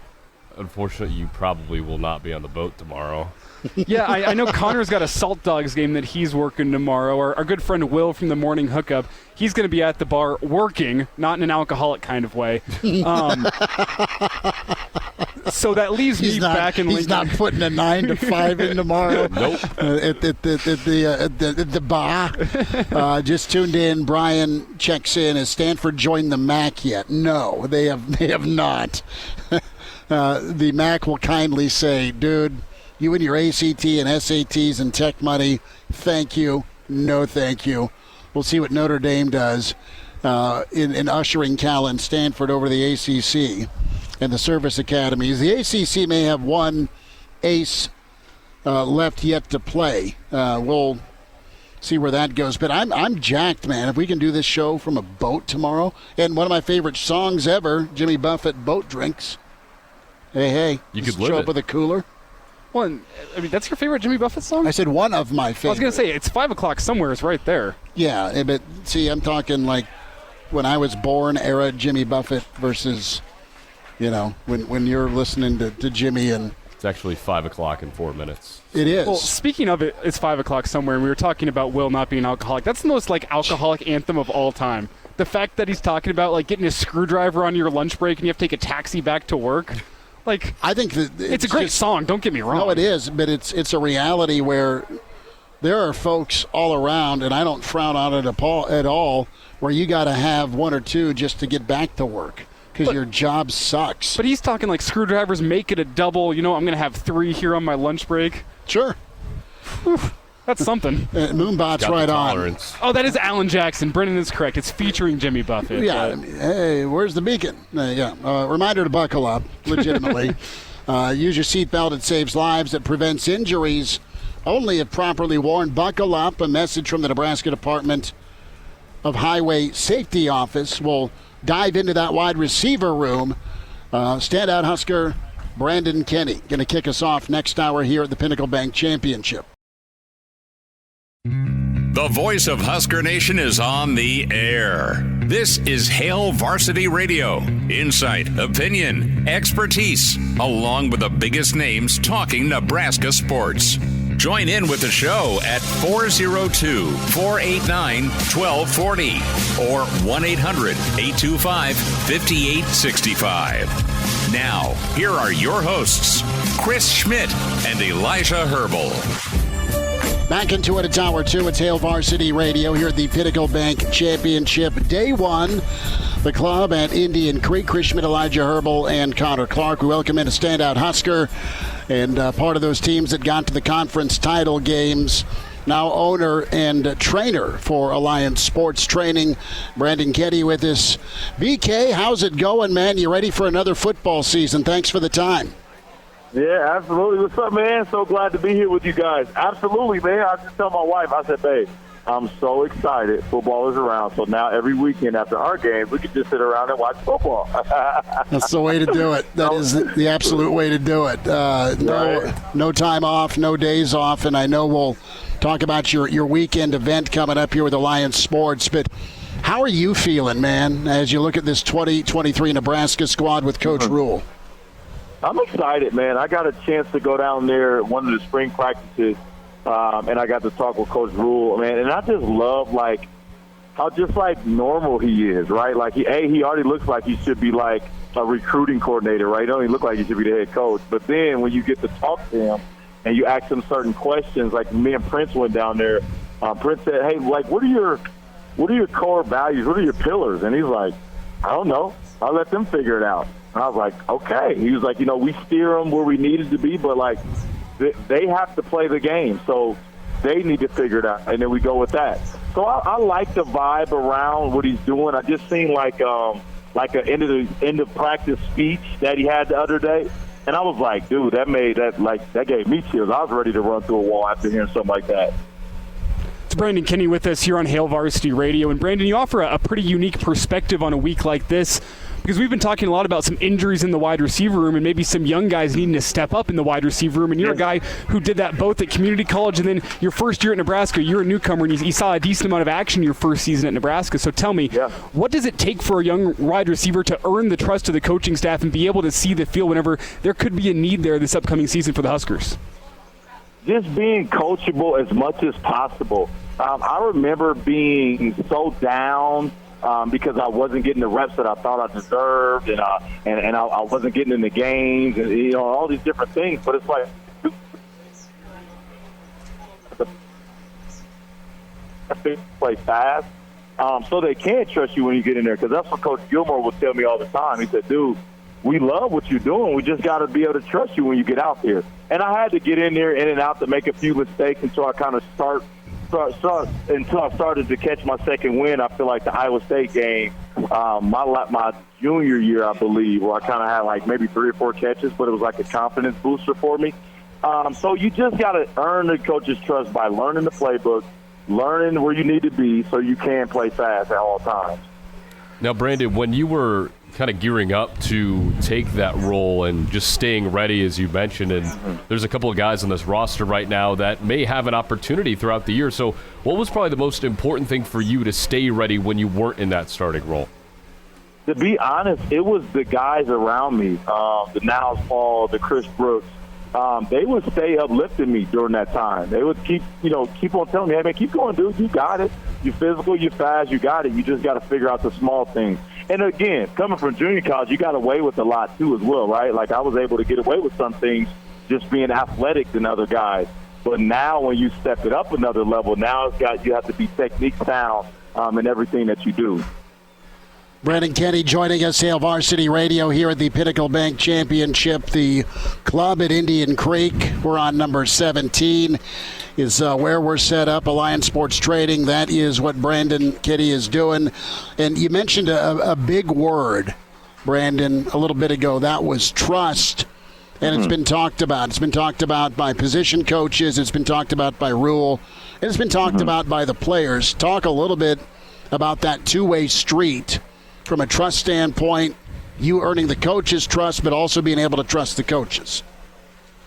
unfortunately you probably will not be on the boat tomorrow. Yeah, I know Connor's got a Salt Dogs game that he's working tomorrow. Our good friend Will from the Morning Hookup, he's going to be at the bar working, not in an alcoholic kind of way. So that leaves me back in Lincoln. He's not putting a 9 to 5 in tomorrow. Nope. At the bar. Just tuned in. Brian checks in. Has Stanford joined the MAC yet? No, they have not. The MAC will kindly say, dude, you and your ACT and SATs and tech money, thank you. No, thank you. We'll see what Notre Dame does in ushering Cal and Stanford over the ACC and the service academies. The ACC may have one ace left yet to play. We'll see where that goes. But I'm jacked, man. If we can do this show from a boat tomorrow, and one of my favorite songs ever, Jimmy Buffett, Boat Drinks. Hey, you could show up with a cooler. Well, I mean, that's your favorite Jimmy Buffett song? I said one of my favorites. I was going to say, it's 5 o'clock somewhere. It's right there. Yeah, but see, I'm talking like when I was born era Jimmy Buffett versus, when you're listening to Jimmy and... It's actually 5 o'clock in 4 minutes. It is. Well, speaking of it, it's 5 o'clock somewhere, and we were talking about Will not being alcoholic. That's the most, alcoholic anthem of all time. The fact that he's talking about, getting a screwdriver on your lunch break and you have to take a taxi back to work... I think that it's a great song. Don't get me wrong. No, it is, but it's a reality where there are folks all around, and I don't frown on it at all, where you got to have one or two just to get back to work because your job sucks. But he's talking screwdrivers, make it a double. I'm going to have 3 here on my lunch break. Sure. Whew. That's something. Moonbot's right on. Oh, that is Alan Jackson. Brendan is correct. It's featuring Jimmy Buffett. Yeah. Hey, where's the beacon? Reminder to buckle up, legitimately. Use your seatbelt. It saves lives. It prevents injuries. Only if properly worn. Buckle up. A message from the Nebraska Department of Highway Safety Office. We'll dive into that wide receiver room. Standout Husker Brandon Kinnie going to kick us off next hour here at the Pinnacle Bank Championship. The voice of Husker Nation is on the air. This is Hail Varsity Radio. Insight, opinion, expertise, along with the biggest names talking Nebraska sports. Join in with the show at 402-489-1240 or 1-800-825-5865. Now, here are your hosts, Chris Schmidt and Elijah Herbel. Back into it, it's Hour 2. It's Hail Varsity Radio here at the Pinnacle Bank Championship. Day 1, the club at Indian Creek. Chris Schmidt, Elijah Herbel, and Connor Clark. We welcome in a standout Husker and part of those teams that got to the conference title games. Now owner and trainer for Alliance Sports Training, Brandon Kinnie with us. BK, how's it going, man? You ready for another football season? Thanks for the time. Yeah, absolutely. What's up, man? So glad to be here with you guys. Absolutely, man. I just tell my wife, I said, babe, I'm so excited. Football is around. So now every weekend after our games, we can just sit around and watch football. That's the way to do it. That is the absolute way to do it. No time off, no days off. And I know we'll talk about your weekend event coming up here with Alliance Sports. But how are you feeling, man, as you look at this 2023 Nebraska squad with Coach Rhule? I'm excited, man. I got a chance to go down there at one of the spring practices and I got to talk with Coach Rhule, man, and I just love, like, how just, like, normal he is, right? Like, he already looks like he should be, like, a recruiting coordinator, right? He don't even look like he should be the head coach. But then when you get to talk to him and you ask him certain questions, like me and Prince went down there, Prince said, hey, like, what are your core values? What are your pillars? And he's like, I don't know. I'll let them figure it out. And I was like, okay. He was like, we steer them where we needed to be, but, like, they have to play the game. So they need to figure it out, and then we go with that. So I like the vibe around what he's doing. I just seen like an end of practice speech that he had the other day, and I was like, dude, that gave me chills. I was ready to run through a wall after hearing something like that. It's Brandon Kinnie with us here on Hail Varsity Radio. And Brandon, you offer a pretty unique perspective on a week like this, because we've been talking a lot about some injuries in the wide receiver room and maybe some young guys needing to step up in the wide receiver room. And you're a guy who did that both at community college and then your first year at Nebraska. You're a newcomer, and you saw a decent amount of action your first season at Nebraska. So tell me, what does it take for a young wide receiver to earn the trust of the coaching staff and be able to see the field whenever there could be a need there this upcoming season for the Huskers? Just being coachable as much as possible. I remember being so down because I wasn't getting the reps that I thought I deserved, and I wasn't getting in the games, and all these different things. But it's like play fast, so they can trust you when you get in there. Because that's what Coach Gilmore would tell me all the time. He said, "Dude, we love what you're doing. We just got to be able to trust you when you get out there." And I had to get in there, in and out, to make a few mistakes until I kind of until I started to catch my second win. I feel like the Iowa State game, my junior year, I believe, where I kind of had like maybe 3 or 4 catches, but it was like a confidence booster for me. So you just got to earn the coach's trust by learning the playbook, learning where you need to be so you can play fast at all times. Now, Brandon, when you were kind of gearing up to take that role and just staying ready, as you mentioned, and there's a couple of guys on this roster right now that may have an opportunity throughout the year. So what was probably the most important thing for you to stay ready when you weren't in that starting role? To be honest, it was the guys around me, the Niles Paul, the Chris Brooks. They would stay uplifting me during that time. They would keep on telling me, hey, man, keep going, dude. You got it. You're physical, you're fast, you got it. You just got to figure out the small things. And, again, coming from junior college, you got away with a lot, too, as well, right? Like, I was able to get away with some things just being athletic than other guys. But now when you step it up another level, now you have to be technique sound in everything that you do. Brandon Kinnie joining us, Hail Varsity Radio, here at the Pinnacle Bank Championship. The club at Indian Creek, we're on number 17, is where we're set up. Alliance Sports Trading, that is what Brandon Kinnie is doing. And you mentioned a big word, Brandon, a little bit ago. That was trust. And it's been talked about. It's been talked about by position coaches. It's been talked about by Rhule. And it's been talked about by the players. Talk a little bit about that two-way street. From a trust standpoint, you earning the coach's trust, but also being able to trust the coaches.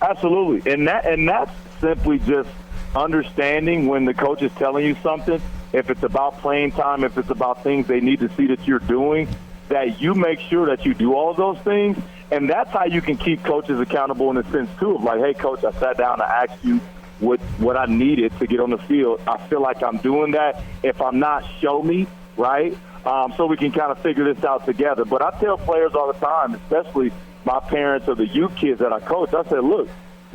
Absolutely, and that's simply just understanding when the coach is telling you something. If it's about playing time, if it's about things they need to see that you're doing, that you make sure that you do all of those things, and that's how you can keep coaches accountable in the sense too of like, hey, coach, I sat down and asked you what I needed to get on the field. I feel like I'm doing that. If I'm not, show me, right? So we can kind of figure this out together. But I tell players all the time, especially my parents or the youth kids that I coach, I said, look,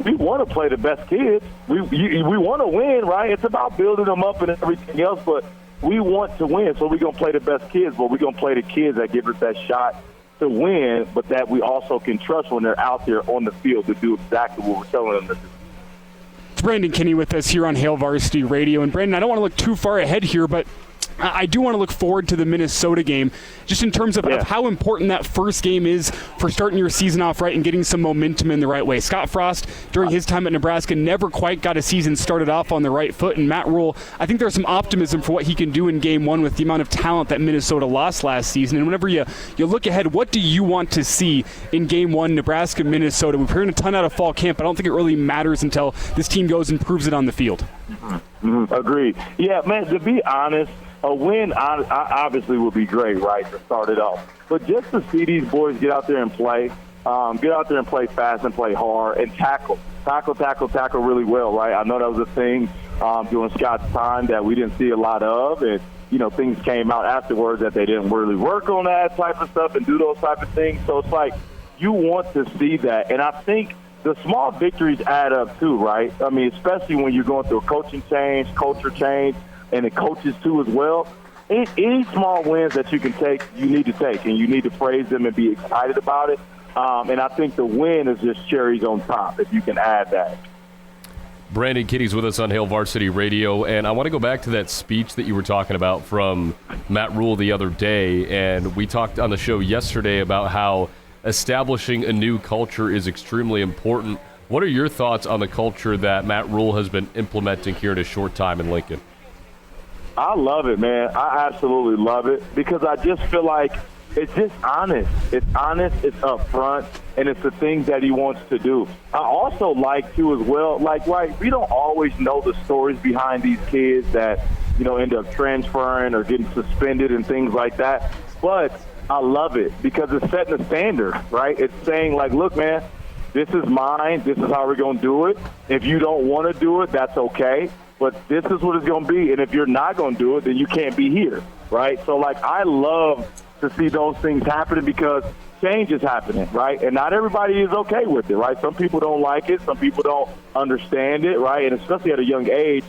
we want to play the best kids. We want to win, right? It's about building them up and everything else, but we want to win. So we're going to play the best kids, but we're going to play the kids that give us that shot to win, but that we also can trust when they're out there on the field to do exactly what we're telling them to do. It's Brandon Kinnie with us here on Hail Varsity Radio. And Brandon, I don't want to look too far ahead here, but I do want to look forward to the Minnesota game, just in terms of how important that first game is for starting your season off right and getting some momentum in the right way. Scott Frost, during his time at Nebraska, never quite got a season started off on the right foot. And Matt Rhule, I think there's some optimism for what he can do in game one with the amount of talent that Minnesota lost last season. And whenever you look ahead, what do you want to see in game one, Nebraska, Minnesota? We've heard a ton out of fall camp. I don't think it really matters until this team goes and proves it on the field. Agreed. Yeah, man, to be honest, a win obviously would be great, right, to start it off. But just to see these boys get out there and play, Get out there and play fast and play hard and tackle really well, right? I know that was a thing during Scott's time that we didn't see a lot of, and things came out afterwards that they didn't really work on that type of stuff and do those type of things. So it's like you want to see that, and I think the small victories add up too, right? I mean, especially when you're going through a coaching change, culture change, and the coaches too as well. Any small wins that you can take, you need to take, and you need to praise them and be excited about it. And I think the win is just cherries on top if you can add that. Brandon Kinnie's with us on Hail Varsity Radio, and I want to go back to that speech that you were talking about from Matt Rhule the other day, and we talked on the show yesterday about how establishing a new culture is extremely important. What are your thoughts on the culture that Matt Rhule has been implementing here in a short time in Lincoln? I love it, man. I absolutely love it because I just feel like it's just honest. It's honest, it's upfront, and it's the things that he wants to do. I also like, too, as well, right, we don't always know the stories behind these kids that, end up transferring or getting suspended and things like that. But I love it because it's setting a standard, right? It's saying, look, man, this is mine. This is how we're going to do it. If you don't want to do it, that's okay. But this is what it's going to be. And if you're not going to do it, then you can't be here, right? So, I love to see those things happening because change is happening, right? And not everybody is okay with it, right? Some people don't like it. Some people don't understand it, right? And especially at a young age,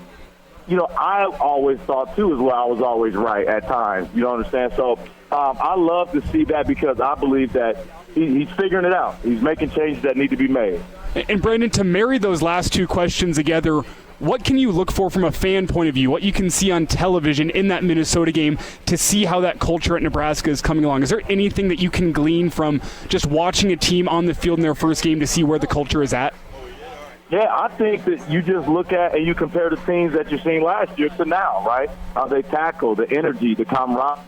I always thought, too, as well, I was always right at times. You don't understand? So I love to see that because I believe that he's figuring it out. He's making changes that need to be made. And, Brandon, to marry those last two questions together, what can you look for from a fan point of view, what you can see on television in that Minnesota game to see how that culture at Nebraska is coming along? Is there anything that you can glean from just watching a team on the field in their first game to see where the culture is at? Yeah, I think that you just look at and you compare the teams that you've seen last year to now, right? How they tackle, the energy, the camaraderie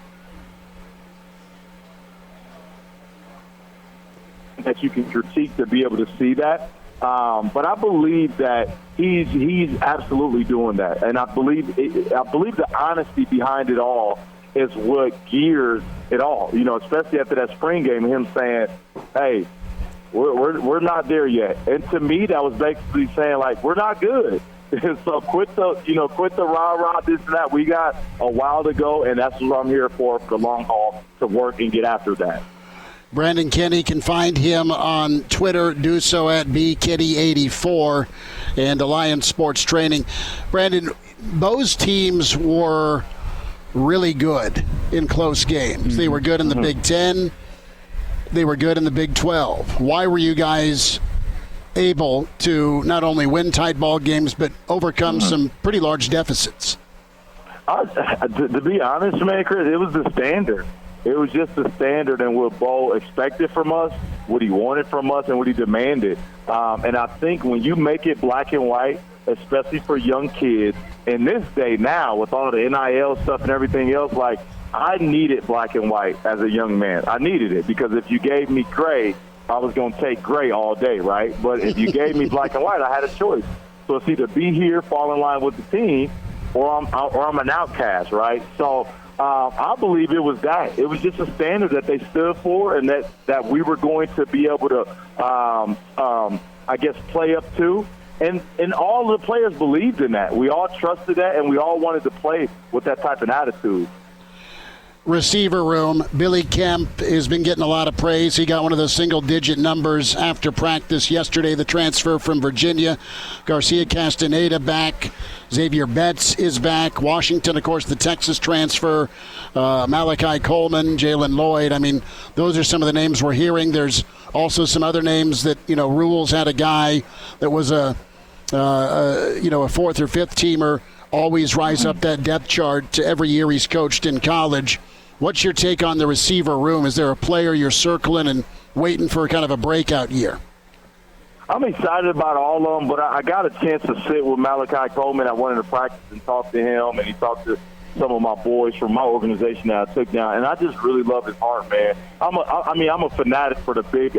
that you can critique to be able to see that. But I believe that he's absolutely doing that, and I believe the honesty behind it all is what gears it all. Especially after that spring game, him saying, "Hey, we're not there yet," and to me, that was basically saying we're not good. So quit the rah-rah, this and that. We got a while to go, and that's what I'm here for the long haul, to work and get after that. Brandon Kinnie, can find him on Twitter. Do so at bkitty84 and Alliance Sports Training. Brandon, those teams were really good in close games. They were good in the Big Ten. They were good in the Big 12. Why were you guys able to not only win tight ball games but overcome some pretty large deficits? To be honest, man, Chris, it was the standard. It was just the standard and what Bo expected from us, what he wanted from us, and what he demanded. And I think when you make it black and white, especially for young kids, in this day now with all the NIL stuff and everything else, I needed black and white as a young man. I needed it because if you gave me gray, I was going to take gray all day, right? But if you gave me black and white, I had a choice. So it's either be here, fall in line with the team, or I'm an outcast, right? So I believe it was that. It was just a standard that they stood for and that we were going to be able to, play up to. And all the players believed in that. We all trusted that, and we all wanted to play with that type of attitude. Receiver room, Billy Kemp has been getting a lot of praise. He got one of those single-digit numbers after practice yesterday, the transfer from Virginia. Garcia Castaneda back. Xavier Betts is back. Washington, of course, the Texas transfer. Malachi Coleman, Jalen Lloyd. I mean, those are some of the names we're hearing. There's also some other names that, Rhule's had a guy that was a fourth or fifth teamer, always rise up that depth chart to every year he's coached in college. What's your take on the receiver room? Is there a player you're circling and waiting for kind of a breakout year? I'm excited about all of them, but I got a chance to sit with Malachi Coleman at one of the practices and talk to him, and he talked to some of my boys from my organization that I took down, and I just really love his heart, man. I'm a fanatic for the big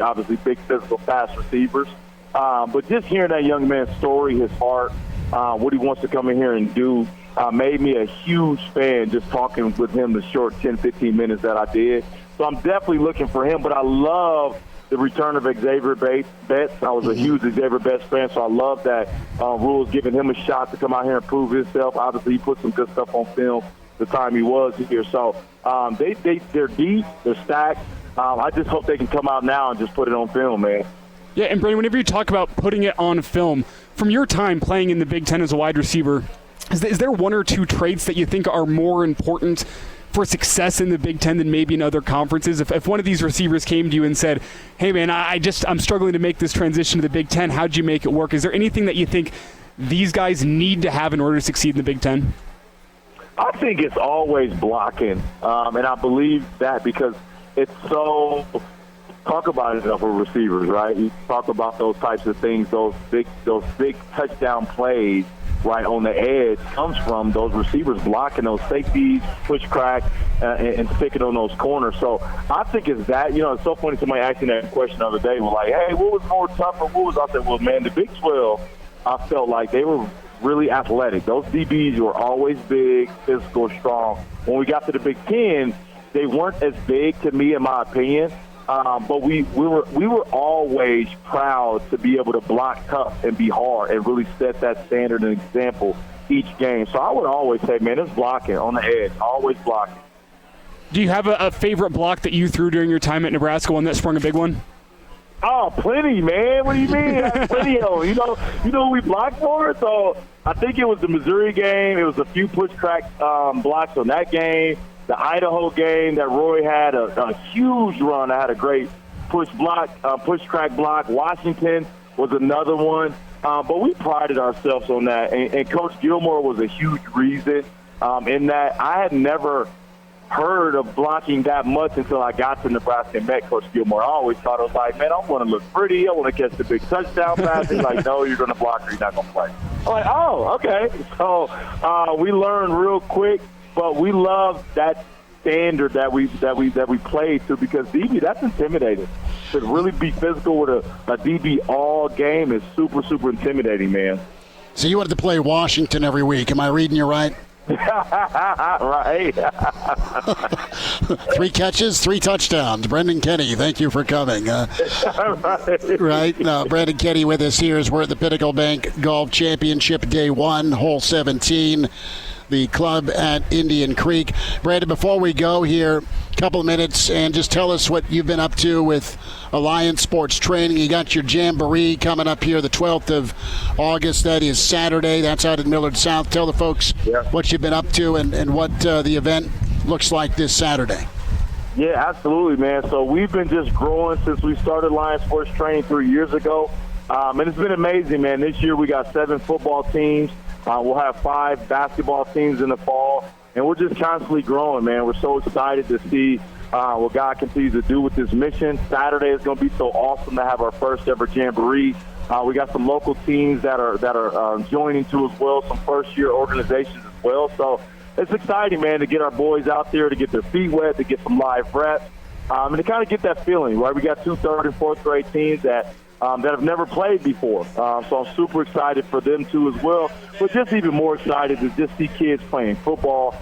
physical, fast receivers, but just hearing that young man's story, his heart, what he wants to come in here and do, made me a huge fan just talking with him the short 10, 15 minutes that I did. So I'm definitely looking for him, but I love the return of Xavier Betts. I was a huge Xavier Betts fan, so I love that Rhule's giving him a shot to come out here and prove himself. Obviously, he put some good stuff on film the time he was here. So they're deep, they're stacked. I just hope they can come out now and just put it on film, man. Yeah, and Brandon, whenever you talk about putting it on film, from your time playing in the Big Ten as a wide receiver, is there one or two traits that you think are more important for success in the Big Ten than maybe in other conferences? If one of these receivers came to you and said, hey, man, I'm struggling to make this transition to the Big Ten, how'd you make it work? Is there anything that you think these guys need to have in order to succeed in the Big Ten? I think it's always blocking, and I believe that because it's so – talk about it for receivers, right? You talk about those types of things, those big touchdown plays, right, on the edge comes from those receivers blocking those safeties, push crack, and sticking on those corners. So I think it's that. You know, it's so funny somebody asked me that question the other day. Was like, hey, what was more tougher? I said, well, man, the Big 12, I felt like they were really athletic. Those DBs were always big, physical, strong. When we got to the Big 10, they weren't as big to me, in my opinion. But we were always proud to be able to block tough and be hard and really set that standard and example each game. So I would always say, man, it's blocking on the edge, always blocking. Do you have a favorite block that you threw during your time at Nebraska, one that sprung a big one? Oh, plenty, man. What do you mean? Plenty of them. You know who we blocked for? So I think it was the Missouri game. It was a few push crack blocks on that game. The Idaho game that Roy had a huge run. I had a great push crack block. Washington was another one. But we prided ourselves on that. And Coach Gilmore was a huge reason in that. I had never heard of blocking that much until I got to Nebraska and met Coach Gilmore. I always thought it was like, man, I want to look pretty. I want to catch the big touchdown pass. He's like, no, you're going to block or you're not going to play. I'm like, oh, okay. So we learned real quick. But we love that standard that we played to, because DB, that's intimidating. To really be physical with a DB all game is super, super intimidating, man. So you wanted to play Washington every week. Am I reading you right? Right. 3 catches, 3 touchdowns. Brandon Kinnie, thank you for coming. Right. Brandon Kinnie with us here as we're at the Pinnacle Bank Golf Championship Day 1, hole 17. The club at Indian Creek. Brandon, before we go here, a couple of minutes, and just tell us what you've been up to with Alliance Sports Training. You got your Jamboree coming up here the 12th of August. That is Saturday. That's out at Millard South. Tell the folks what you've been up to and what the event looks like this Saturday. Yeah, absolutely, man. So we've been just growing since we started Alliance Sports Training 3 years ago. And it's been amazing, man. This year we got 7 football teams. We'll have 5 basketball teams in the fall, and we're just constantly growing, man. We're so excited to see what God continues to do with this mission. Saturday is going to be so awesome to have our first ever Jamboree. We got some local teams that are joining too as well, some first-year organizations as well. So it's exciting, man, to get our boys out there, to get their feet wet, to get some live reps, and to kind of get that feeling, right? We got 2 3rd and 4th grade teams that have never played before. So I'm super excited for them, too, as well. But just even more excited to just see kids playing football,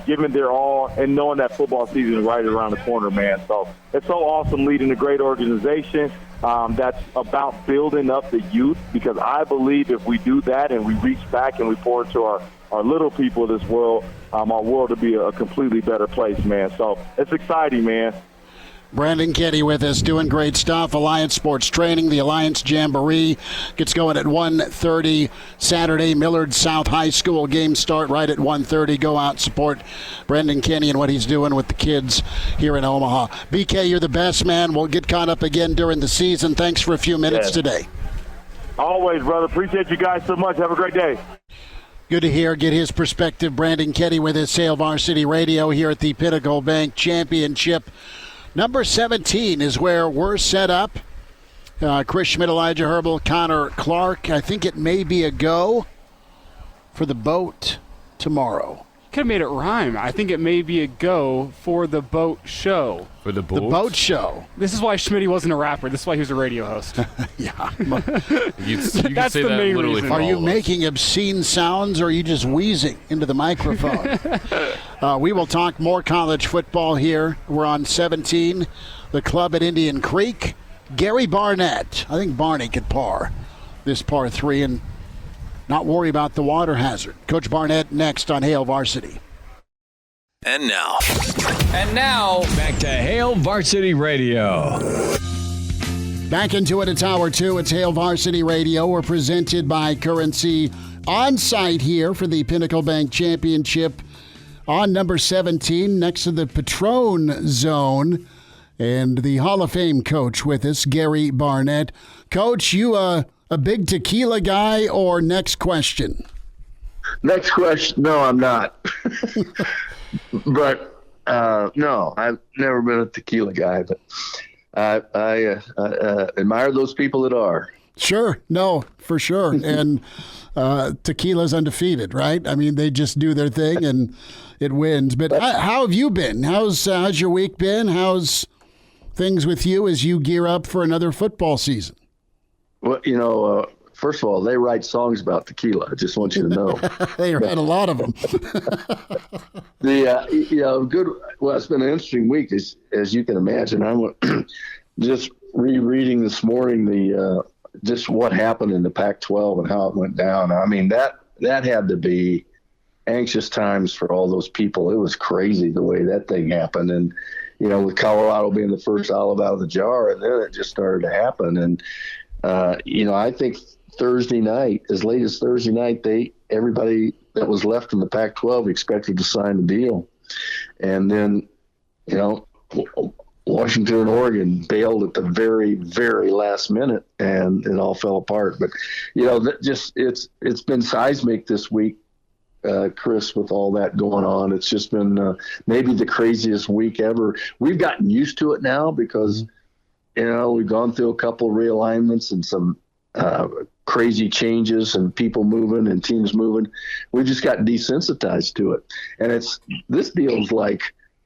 giving their all, and knowing that football season is right around the corner, man. So it's so awesome leading a great organization that's about building up the youth, because I believe if we do that and we reach back and we pour into our little people of this world, our world will be a completely better place, man. So it's exciting, man. Brandon Kinnie with us, doing great stuff. Alliance Sports Training, the Alliance Jamboree gets going at 1:30 Saturday. Millard South High School game start right at 1:30. Go out, support Brandon Kinnie and what he's doing with the kids here in Omaha. BK, you're the best, man. We'll get caught up again during the season. Thanks for a few minutes today. Always, brother. Appreciate you guys so much. Have a great day. Good to hear. Get his perspective. Brandon Kinnie with his Hail Varsity Radio here at the Pinnacle Bank Championship. Number 17 is where we're set up. Chris Schmidt, Elijah Herbel, Connor Clark. I think it may be a go for the boat tomorrow. Could have made it rhyme. I think it may be a go for the boat show. For the boat? The boat show. This is why Schmidt wasn't a rapper. This is why he was a radio host. Yeah. You can That's say the that main literally reason. for Are all you of us. making obscene sounds, or are you just wheezing into the microphone? We will talk more college football here. We're on 17, the club at Indian Creek. Gary Barnett. I think Barney could par this par 3 and not worry about the water hazard. Coach Barnett next on Hail Varsity. And now, back to Hail Varsity Radio. Back into it. It's Hour 2. It's Hail Varsity Radio. We're presented by Currency on site here for the Pinnacle Bank Championship on number 17 next to the Patron Zone. And the Hall of Fame coach with us, Gary Barnett. Coach, you a big tequila guy, or next question? Next question. No, I'm not. But no, I've never been a tequila guy. But I admire those people that are. Sure. No, for sure. And tequila's undefeated, right? I mean, they just do their thing and it wins. But how have you been? How's your week been? How's things with you as you gear up for another football season? Well, first of all, they write songs about tequila. I just want you to know. They write a lot of them. Good. Well, it's been an interesting week, as you can imagine. I'm just rereading this morning just what happened in the Pac-12 and how it went down. I mean, that had to be anxious times for all those people. It was crazy the way that thing happened. And, with Colorado being the first olive out of the jar, and then it just started to happen. And, I think Thursday night, as late as Thursday night, everybody that was left in the Pac-12 expected to sign the deal. And then, Washington and Oregon bailed at the very, very last minute, and it all fell apart. But, it's been seismic this week, Chris, with all that going on. It's just been maybe the craziest week ever. We've gotten used to it now because, we've gone through a couple of realignments and some crazy changes and people moving and teams moving. We just got desensitized to it. And this deal's like,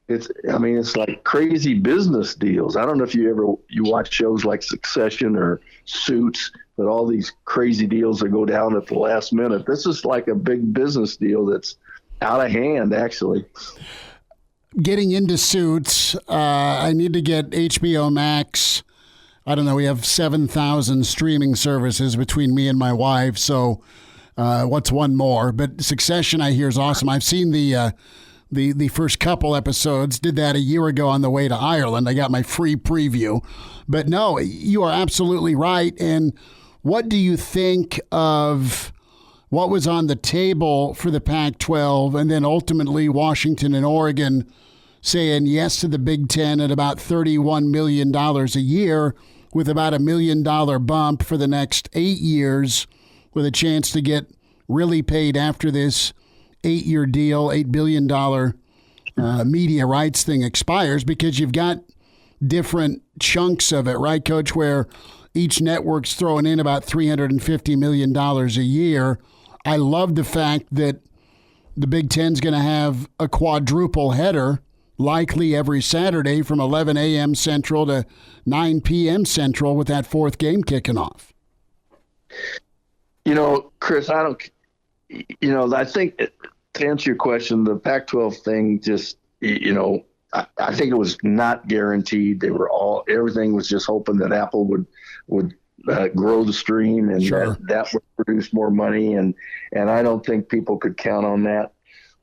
it's like crazy business deals. I don't know if you watch shows like Succession or Suits, but all these crazy deals that go down at the last minute. This is like a big business deal that's out of hand, actually. Getting into Suits, I need to get HBO Max. I don't know, we have 7,000 streaming services between me and my wife, so what's one more? But Succession, I hear, is awesome. I've seen the first couple episodes, did that a year ago on the way to Ireland. I got my free preview. But no, you are absolutely right. And what do you think of what was on the table for the Pac-12 and then ultimately Washington and Oregon saying yes to the Big Ten at about $31 million a year with about $1 million bump for the next 8 years with a chance to get really paid after this 8-year deal, $8 billion media rights thing expires, because you've got different chunks of it, right, Coach, where each network's throwing in about $350 million a year. I love the fact that the Big Ten's going to have a quadruple header, likely every Saturday from 11 a.m. Central to 9 p.m. Central with that fourth game kicking off. Chris, I think to answer your question, the Pac-12 thing just, I think it was not guaranteed. Everything was just hoping that Apple would grow the stream and sure. that would produce more money. And I don't think people could count on that.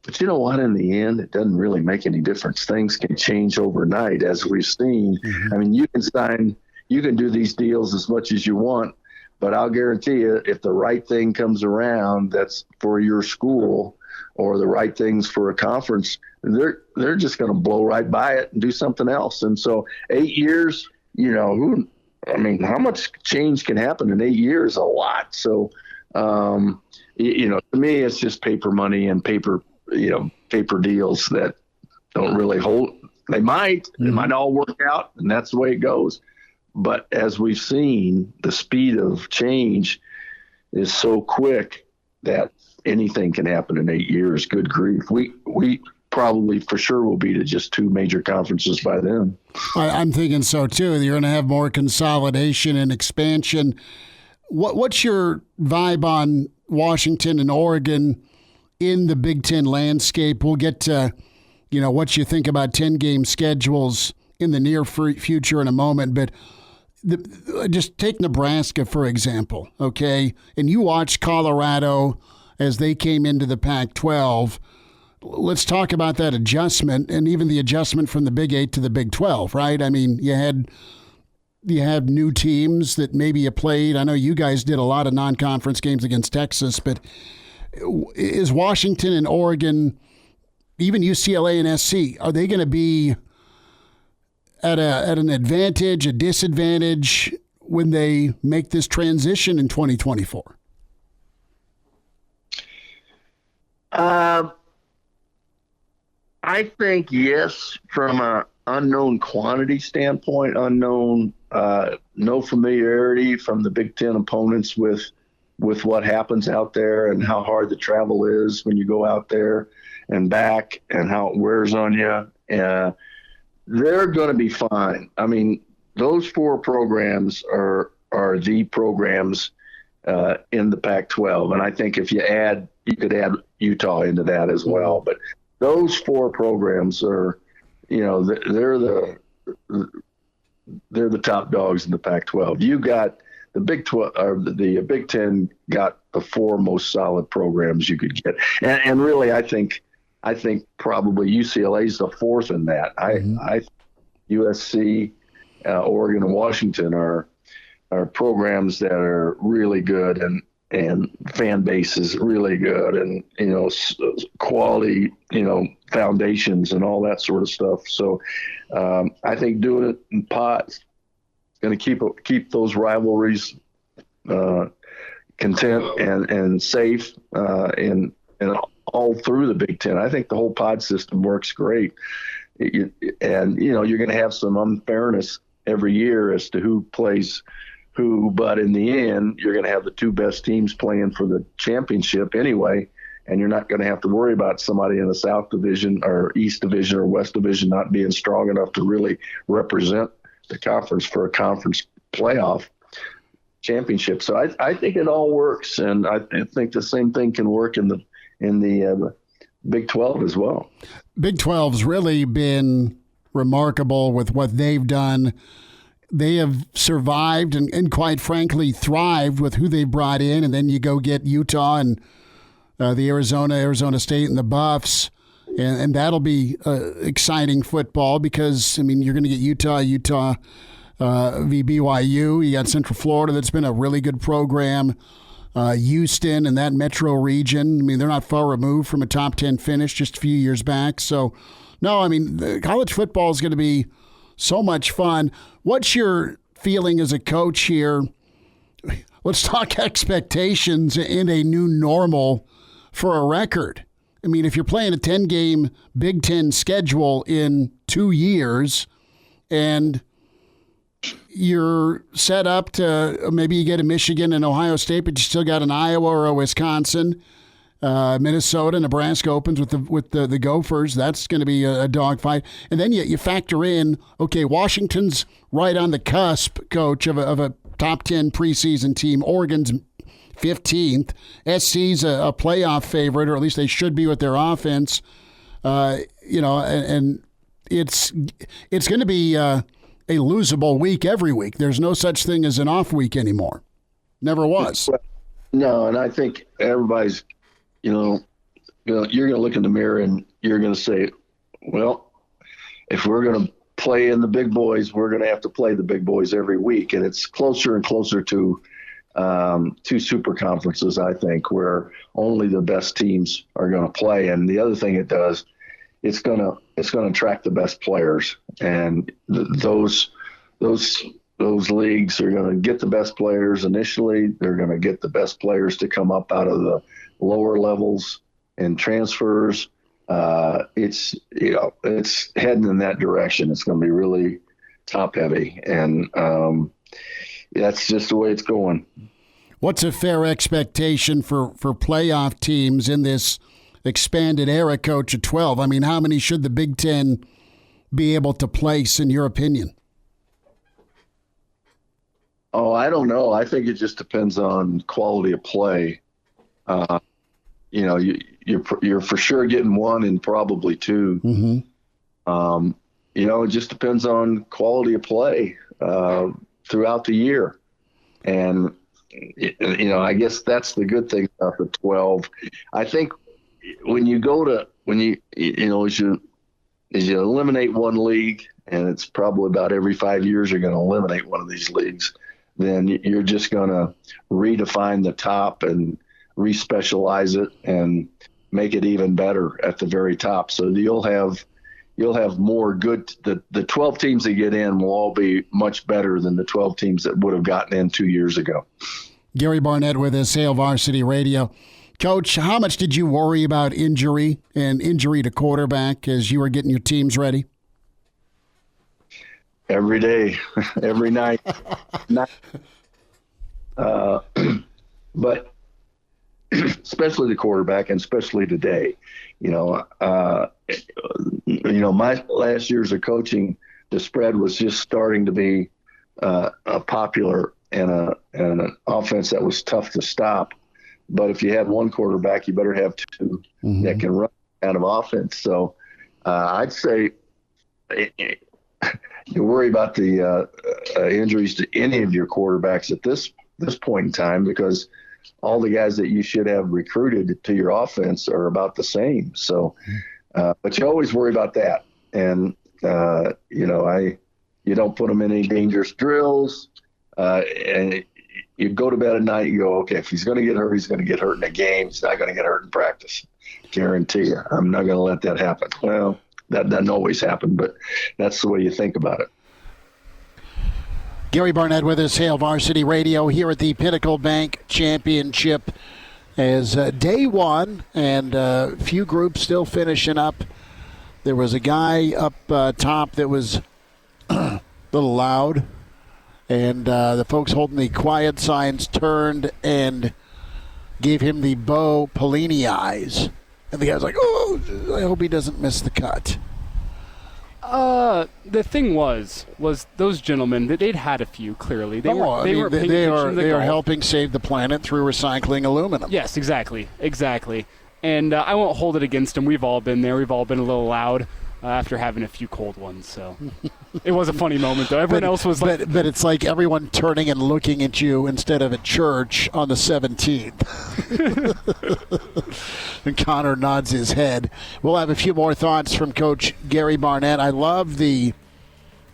But you know what? In the end, it doesn't really make any difference. Things can change overnight, as we've seen. Mm-hmm. I mean, you can do these deals as much as you want, but I'll guarantee you, if the right thing comes around that's for your school or the right things for a conference, they're just going to blow right by it and do something else. And so 8 years, how much change can happen in 8 years? A lot. So, to me, it's just paper money and paper deals that don't really hold. They might all work out, and that's the way it goes. But as we've seen, the speed of change is so quick that anything can happen in 8 years. Good grief. We probably for sure will be to just 2 major conferences by then. I'm thinking so too. You're going to have more consolidation and expansion. What's your vibe on Washington and Oregon in the Big Ten landscape? We'll get to, what you think about 10-game schedules in the near future in a moment. But just take Nebraska, for example, okay? And you watched Colorado as they came into the Pac-12. Let's talk about that adjustment and even the adjustment from the Big 8 to the Big 12, right? I mean, you have new teams that maybe you played. I know you guys did a lot of non-conference games against Texas, but is Washington and Oregon, even UCLA and SC, are they going to be at an advantage, a disadvantage when they make this transition in 2024? I think yes, from an unknown quantity standpoint, no familiarity from the Big Ten opponents with what happens out there and how hard the travel is when you go out there and back and how it wears on you. They're going to be fine. I mean, those four programs are the programs in the Pac-12, and I think if you could add Utah into that as well. But those four programs are, they're the top dogs in the Pac-12. You got the Big 12, or the Big Ten got the four most solid programs you could get, and really, I think probably UCLA is the fourth in that. I USC, Oregon, and Washington are programs that are really good and fan base is really good and quality foundations and all that sort of stuff. So I think doing it in pots is going to keep those rivalries content and safe and all through the Big Ten. I think the whole pod system works great. You're going to have some unfairness every year as to who plays who, but in the end, you're going to have the two best teams playing for the championship anyway, and you're not going to have to worry about somebody in the South Division or East Division or West Division not being strong enough to really represent the conference for a conference playoff championship. So I think it all works, and I think the same thing can work in the Big 12 as well. Big 12's really been remarkable with what they've done. They have survived and quite frankly thrived with who they brought in, and then you go get Utah and the Arizona State and the Buffs, and that'll be exciting football because, I mean, you're going to get Utah v. BYU. You got Central Florida that's been a really good program. Houston and that metro region, I mean, they're not far removed from a top 10 finish just a few years back. So, no, I mean, college football is going to be so much fun. What's your feeling as a coach here? Let's talk expectations in a new normal for a record. I mean, if you're playing a 10-game Big Ten schedule in 2 years and you're set up to maybe you get a Michigan and Ohio State, but you still got an Iowa or a Wisconsin, Minnesota, Nebraska opens with the Gophers. That's going to be a dogfight. And then you factor in, okay, Washington's right on the cusp, Coach, of a top 10 preseason team. Oregon's 15th. SC's a playoff favorite, or at least they should be with their offense. And it's going to be a losable week every week. There's no such thing as an off week anymore. Never was. No, and I think everybody's, you're going to look in the mirror and you're going to say, well, if we're going to play in the big boys, we're going to have to play the big boys every week. And it's closer and closer to two super conferences, I think, where only the best teams are going to play. And the other thing it does, it's going to attract the best players, and those leagues are going to get the best players initially. They're going to get the best players to come up out of the lower levels and transfers. It's heading in that direction. It's going to be really top heavy, and that's just the way it's going. What's a fair expectation for playoff teams in this expanded era, Coach, at 12? I mean, how many should the Big Ten be able to place, in your opinion? Oh, I don't know. I think it just depends on quality of play. You're for sure getting one and probably two. Mm-hmm. It just depends on quality of play. throughout the year. And, I guess that's the good thing about the 12. I think as you eliminate one league, and it's probably about every 5 years you're going to eliminate one of these leagues, then you're just going to redefine the top and respecialize it and make it even better at the very top. So you'll have more good. The 12 teams that get in will all be much better than the 12 teams that would have gotten in 2 years ago. Gary Barnett with us, Hail Varsity Radio. Coach, how much did you worry about injury to quarterback as you were getting your teams ready? Every day, every night. But especially the quarterback, and especially today, my last years of coaching, the spread was just starting to be popular and an offense that was tough to stop. But if you had one quarterback, you better have two that can run out of offense. So I'd say you worry about the injuries to any of your quarterbacks at this point in time, because all the guys that you should have recruited to your offense are about the same. So, but you always worry about that. And, you don't put them in any dangerous drills. And you go to bed at night, you go, okay, if he's going to get hurt, he's going to get hurt in a game. He's not going to get hurt in practice. Guarantee you. I'm not going to let that happen. Well, that doesn't always happen, but that's the way you think about it. Gary Barnett with us, Hail Varsity Radio, here at the Pinnacle Bank Championship as day one, and a few groups still finishing up. There was a guy up top that was a little loud, and the folks holding the quiet signs turned and gave him the Bo Pelini eyes. And the guy's like, oh, I hope he doesn't miss the cut. The thing was those gentlemen, they'd had a few, clearly. They are helping save the planet through recycling aluminum. Yes, exactly. And I won't hold it against them. We've all been there. We've all been a little loud after having a few cold ones. So it was a funny moment, though. Everyone else was like... But it's like everyone turning and looking at you instead of at church on the 17th. And Connor nods his head. We'll have a few more thoughts from Coach Gary Barnett. I love the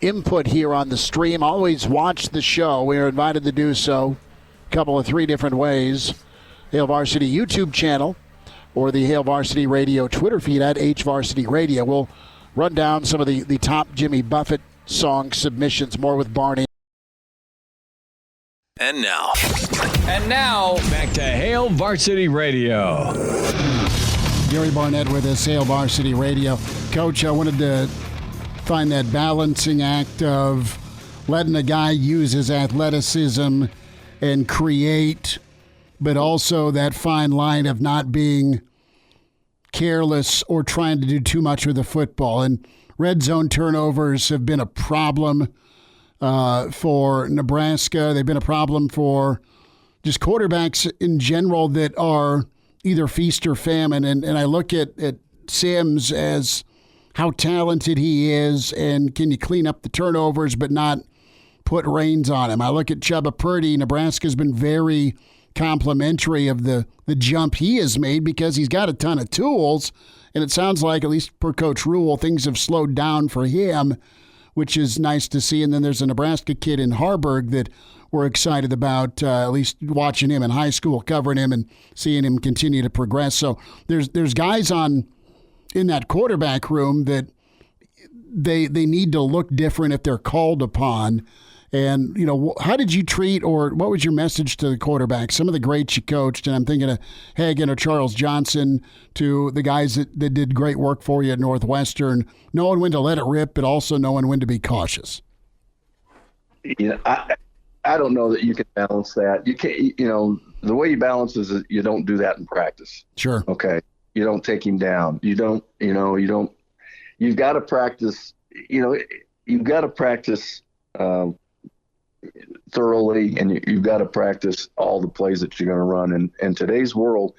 input here on the stream. Always watch the show. We are invited to do so three different ways. Hail Varsity YouTube channel or the Hail Varsity Radio Twitter feed at HVarsity Radio. We'll run down some of the top Jimmy Buffett song submissions, more with Barney. And now, back to Hail Varsity Radio. Gary Barnett with us, Hail Varsity Radio. Coach, I wanted to find that balancing act of letting a guy use his athleticism and create, but also that fine line of not being careless or trying to do too much with the football. And red zone turnovers have been a problem for Nebraska. They've been a problem for just quarterbacks in general that are either feast or famine. And I look at Sims as how talented he is, and can you clean up the turnovers but not put reins on him. I look at Chubba Purdy. Nebraska's been very complimentary of the jump he has made because he's got a ton of tools, and it sounds like, at least per Coach Rhule, things have slowed down for him, which is nice to see. And then there's a Nebraska kid in Harburg that we're excited about, at least watching him in high school, covering him and seeing him continue to progress. So there's guys in that quarterback room that they need to look different if they're called upon. And, how did you treat, or what was your message to the quarterback? Some of the greats you coached, and I'm thinking of Hagan or Charles Johnson, to the guys that did great work for you at Northwestern, knowing when to let it rip, but also knowing when to be cautious. I don't know that you can balance that. You can't, the way you balance is you don't do that in practice. Sure. Okay. You don't take him down. You've got to practice, you've got to practice thoroughly, and you've got to practice all the plays that you're going to run. And in today's world,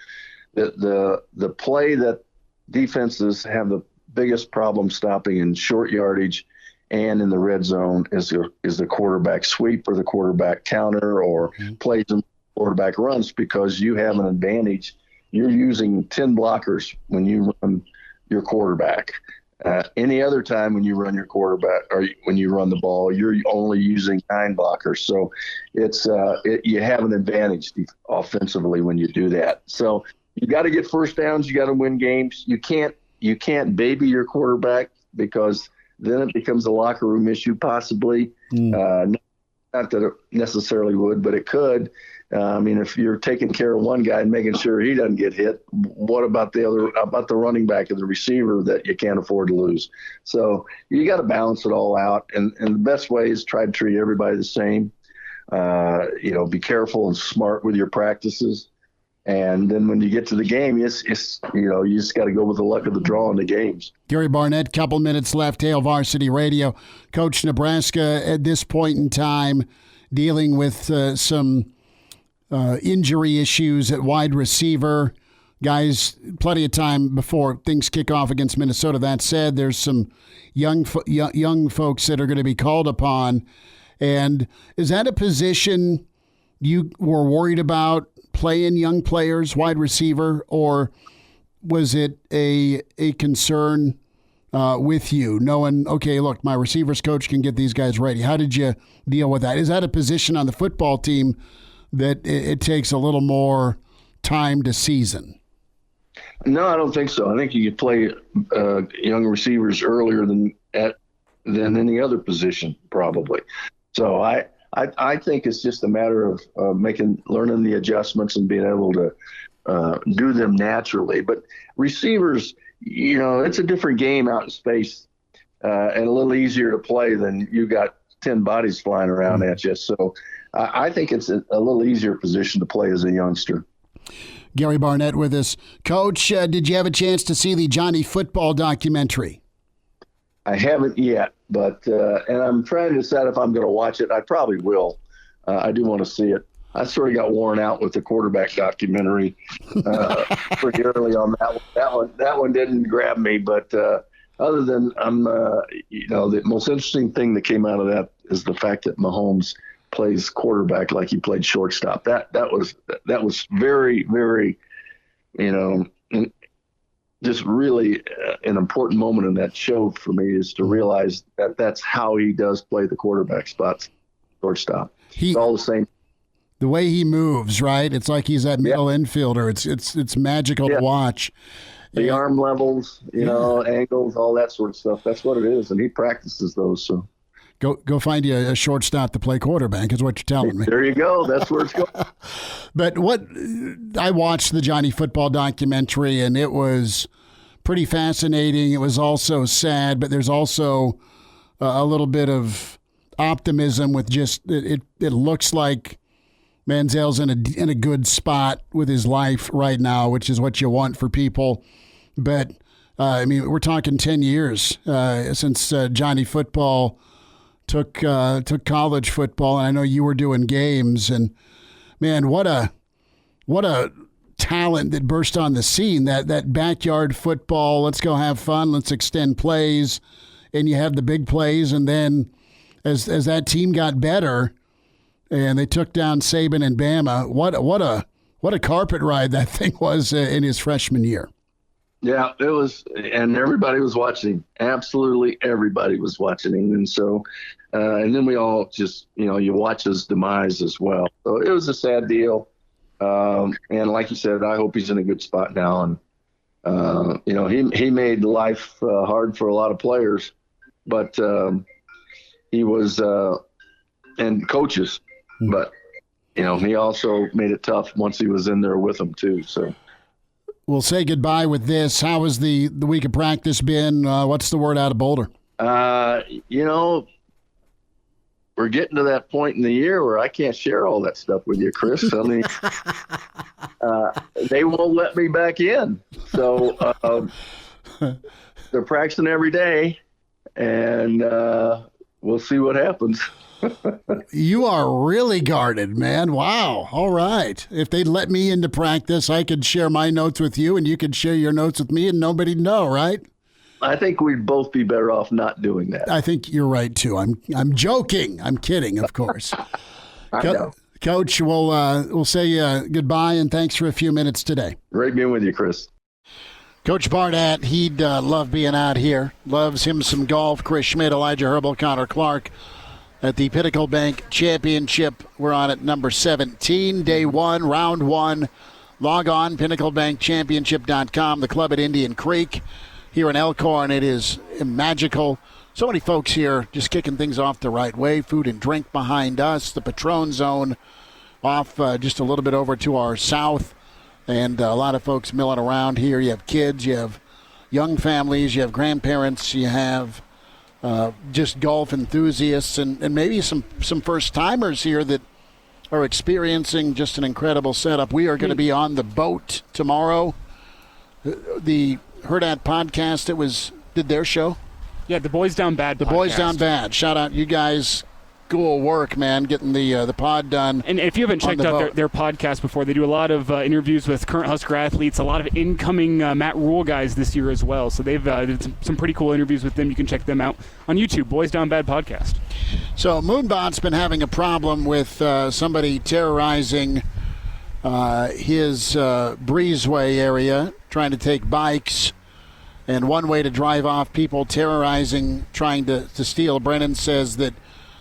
the play that defenses have the biggest problem stopping in short yardage and in the red zone is the quarterback sweep or the quarterback counter or plays and quarterback runs, because you have an advantage. You're using 10 blockers when you run your quarterback. Any other time when you run your quarterback or when you run the ball, you're only using 9 blockers. So it's you have an advantage offensively when you do that. So you got to get first downs. You got to win games. You can't baby your quarterback, because then it becomes a locker room issue possibly. Not that it necessarily would, but it could. I mean, if you're taking care of one guy and making sure he doesn't get hit, what about the running back and the receiver that you can't afford to lose? So you got to balance it all out. And the best way is try to treat everybody the same. Be careful and smart with your practices. And then when you get to the game, you just got to go with the luck of the draw in the games. Gary Barnett, couple minutes left. Hail Varsity Radio. Coach, Nebraska at this point in time dealing with some injury issues at wide receiver. Guys, plenty of time before things kick off against Minnesota. That said, there's some young folks that are going to be called upon. And is that a position you were worried about, playing young players, wide receiver, or was it a concern with you, knowing, okay, look, my receivers coach can get these guys ready? How did you deal with that? Is that a position on the football team that it takes a little more time to season? No, I don't think so. I think you could play young receivers earlier than any other position, probably. So I think it's just a matter of learning the adjustments and being able to do them naturally. But receivers, it's a different game out in space and a little easier to play than you got 10 bodies flying around at you. So I think it's a little easier position to play as a youngster. Gary Barnett with us. Coach, did you have a chance to see the Johnny Football documentary? I haven't yet, but and I'm trying to decide if I'm going to watch it. I probably will. I do want to see it. I sort of got worn out with the quarterback documentary pretty early on that one. That one didn't grab me, but other than the most interesting thing that came out of that is the fact that Mahomes plays quarterback like he played shortstop. That was very, very, just really an important moment in that show for me, is to realize that that's how he does play the quarterback spots, shortstop. It's all the same. The way he moves, right? It's like he's that middle infielder. It's magical to watch. The arm levels, angles, all that sort of stuff. That's what it is, and he practices those. So go find you a shortstop to play quarterback is what you're telling me. There you go. That's where it's going. But I watched the Johnny Football documentary, and it was pretty fascinating. It was also sad, but there's also a little bit of optimism with just it looks like Manziel's in a good spot with his life right now, which is what you want for people. But we're talking 10 years since Johnny Football took college football, and I know you were doing games. And man, what a talent that burst on the scene! That backyard football. Let's go have fun. Let's extend plays, and you have the big plays. And then as that team got better, and they took down Saban and Bama, what a carpet ride that thing was in his freshman year. Yeah, it was, and everybody was watching. Absolutely everybody was watching him. And so, and then we all just, you watch his demise as well. So it was a sad deal. And like you said, I hope he's in a good spot now. And, he made life hard for a lot of players, but he was, and coaches, but, he also made it tough once he was in there with them too. So. We'll say goodbye with this. How has the week of practice been? What's the word out of Boulder? We're getting to that point in the year where I can't share all that stuff with you, Chris. I mean, they won't let me back in. So they're practicing every day, and we'll see what happens. You are really guarded, man. Wow. All right. If they'd let me into practice, I could share my notes with you, and you could share your notes with me, and nobody'd know, right? I think we'd both be better off not doing that. I think you're right, too. I'm joking. I'm kidding, of course. I know. Coach, we'll say goodbye and thanks for a few minutes today. Great being with you, Chris. Coach Barnett, he'd love being out here. Loves him some golf. Chris Schmidt, Elijah Herbel, Connor Clark at the Pinnacle Bank Championship. We're on at number 17, day 1, round 1. Log on, pinnaclebankchampionship.com, the club at Indian Creek. Here in Elkhorn, it is magical. So many folks here just kicking things off the right way. Food and drink behind us. The Patron Zone off just a little bit over to our south. And a lot of folks milling around here. You have kids, you have young families, you have grandparents, you have just golf enthusiasts, and maybe some first-timers here that are experiencing just an incredible setup. We are going to be on the boat tomorrow. The Hurrdat podcast, did their show? Yeah, the Boys Down Bad podcast. The Boys Down Bad. Shout out, you guys. Cool work, man, getting the pod done. And if you haven't checked out their podcast before, they do a lot of interviews with current Husker athletes, a lot of incoming Matt Rhule guys this year as well. So they've did some pretty cool interviews with them. You can check them out on YouTube, Boys Down Bad podcast. So Moonbot's been having a problem with somebody terrorizing his breezeway area, trying to take bikes. And one way to drive off people terrorizing, trying to steal. Brennan says that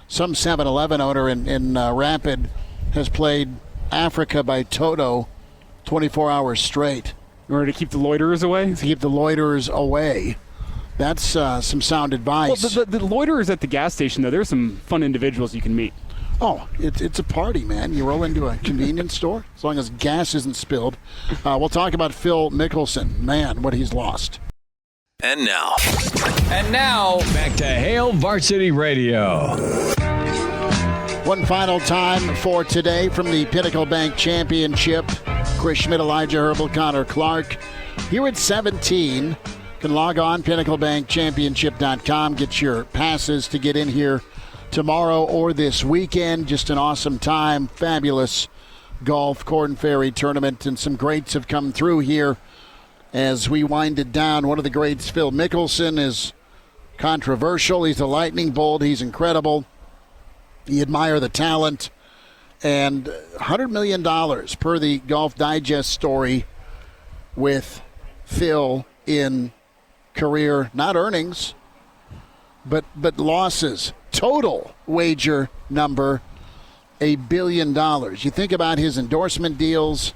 some 7-Eleven owner in Rapid has played Africa by Toto 24 hours straight. In order to keep the loiterers away? To keep the loiterers away. That's some sound advice. Well, the loiterers at the gas station, though, there's some fun individuals you can meet. Oh, it's a party, man. You roll into a convenience store, as long as gas isn't spilled. We'll talk about Phil Mickelson. Man, what he's lost. And now, back to Hail Varsity Radio. One final time for today from the Pinnacle Bank Championship. Chris Schmidt, Elijah Herbel, Connor Clark. Here at 17, you can log on, pinnaclebankchampionship.com. Get your passes to get in here tomorrow or this weekend. Just an awesome time. Fabulous golf, Corn Ferry tournament, and some greats have come through here. As we wind it down, one of the greats, Phil Mickelson, is controversial. He's a lightning bolt. He's incredible. You admire the talent. And $100 million per the Golf Digest story with Phil in career, not earnings, but losses. Total wager number, $1 billion. You think about his endorsement deals.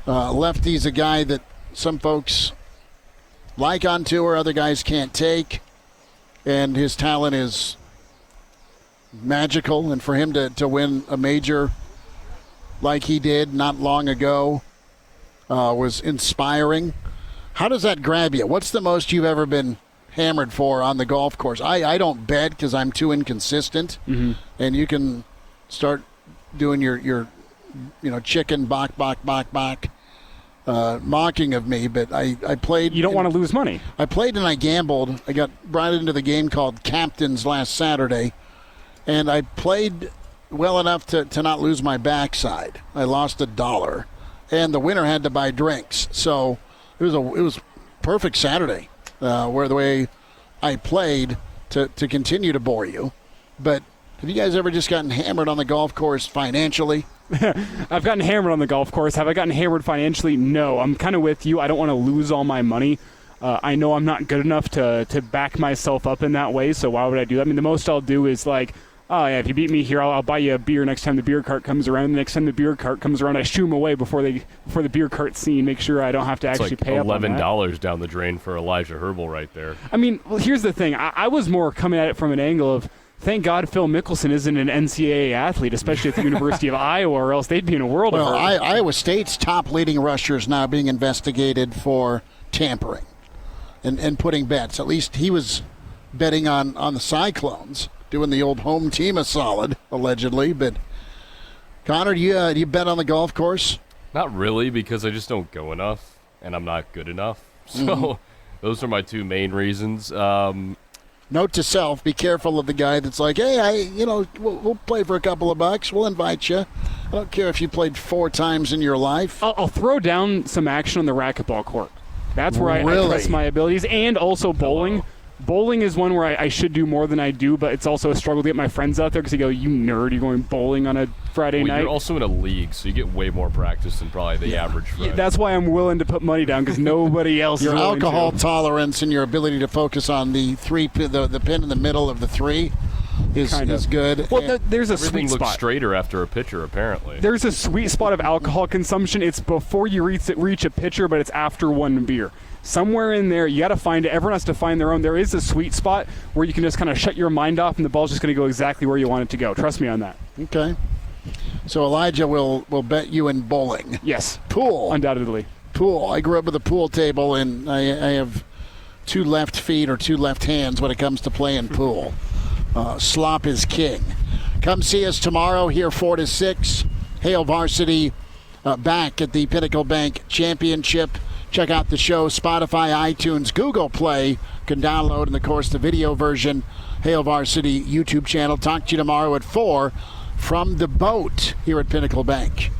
Lefty's a guy that some folks like on tour, other guys can't take, and his talent is magical. And for him to win a major like he did not long ago was inspiring. How does that grab you? What's the most you've ever been hammered for on the golf course? I don't bet because I'm too inconsistent, and you can start doing your chicken bok mocking of me, but I played. You don't want to lose money. I played and I gambled. I got brought into the game called Captains last Saturday, and I played well enough to not lose my backside. I lost $1, and the winner had to buy drinks. So it was perfect Saturday, where the way I played to continue to bore you. But have you guys ever just gotten hammered on the golf course financially? I've gotten hammered on the golf course. Have I gotten hammered financially? No. I'm kind of with you. I don't want to lose all my money. I know I'm not good enough to back myself up in that way, so why would I do that? I mean, the most I'll do is like, oh, yeah, if you beat me here, I'll buy you a beer next time the beer cart comes around. The next time the beer cart comes around, I shoo them away before the beer cart scene, make sure I don't have to actually pay up on that. $11 down the drain for Elijah Herbel right there. I mean, well, here's the thing. I was more coming at it from an angle of, thank God Phil Mickelson isn't an NCAA athlete, especially at the University of Iowa, or else they'd be in a world of hurt. Iowa State's top leading rusher is now being investigated for tampering and putting bets. At least he was betting on the Cyclones, doing the old home team a solid, allegedly. But, Connor, do you bet on the golf course? Not really, because I just don't go enough, and I'm not good enough. So those are my two main reasons. Note to self, be careful of the guy that's like, hey, we'll play for a couple of bucks. We'll invite you. I don't care if you played 4 times in your life. I'll throw down some action on the racquetball court. That's where I test my abilities. And also bowling. Bowling is one where I should do more than I do, but it's also a struggle to get my friends out there because they go, you nerd, you're going bowling on a Friday night. You're also in a league, so you get way more practice than probably the average friend. That's why I'm willing to put money down because nobody else is Your willing alcohol to. tolerance and your ability to focus on the pin in the middle of the three is good. Well, there's a Everything sweet looks spot. straighter after a pitcher, apparently. There's a sweet spot of alcohol consumption. It's before you reach a pitcher, but it's after one beer. Somewhere in there, you got to find it. Everyone has to find their own. There is a sweet spot where you can just kind of shut your mind off, and the ball's just going to go exactly where you want it to go. Trust me on that. Okay. So Elijah will bet you in bowling. Yes. Pool. Undoubtedly. Pool. I grew up with a pool table, and I have 2 left feet or 2 left hands when it comes to playing pool. Slop is king. Come see us tomorrow here 4 to 6. Hail Varsity back at the Pinnacle Bank Championship. Check out the show, Spotify, iTunes, Google Play. You can download, and of course, the video version, Hail Varsity YouTube channel. Talk to you tomorrow at 4 from the boat here at Pinnacle Bank.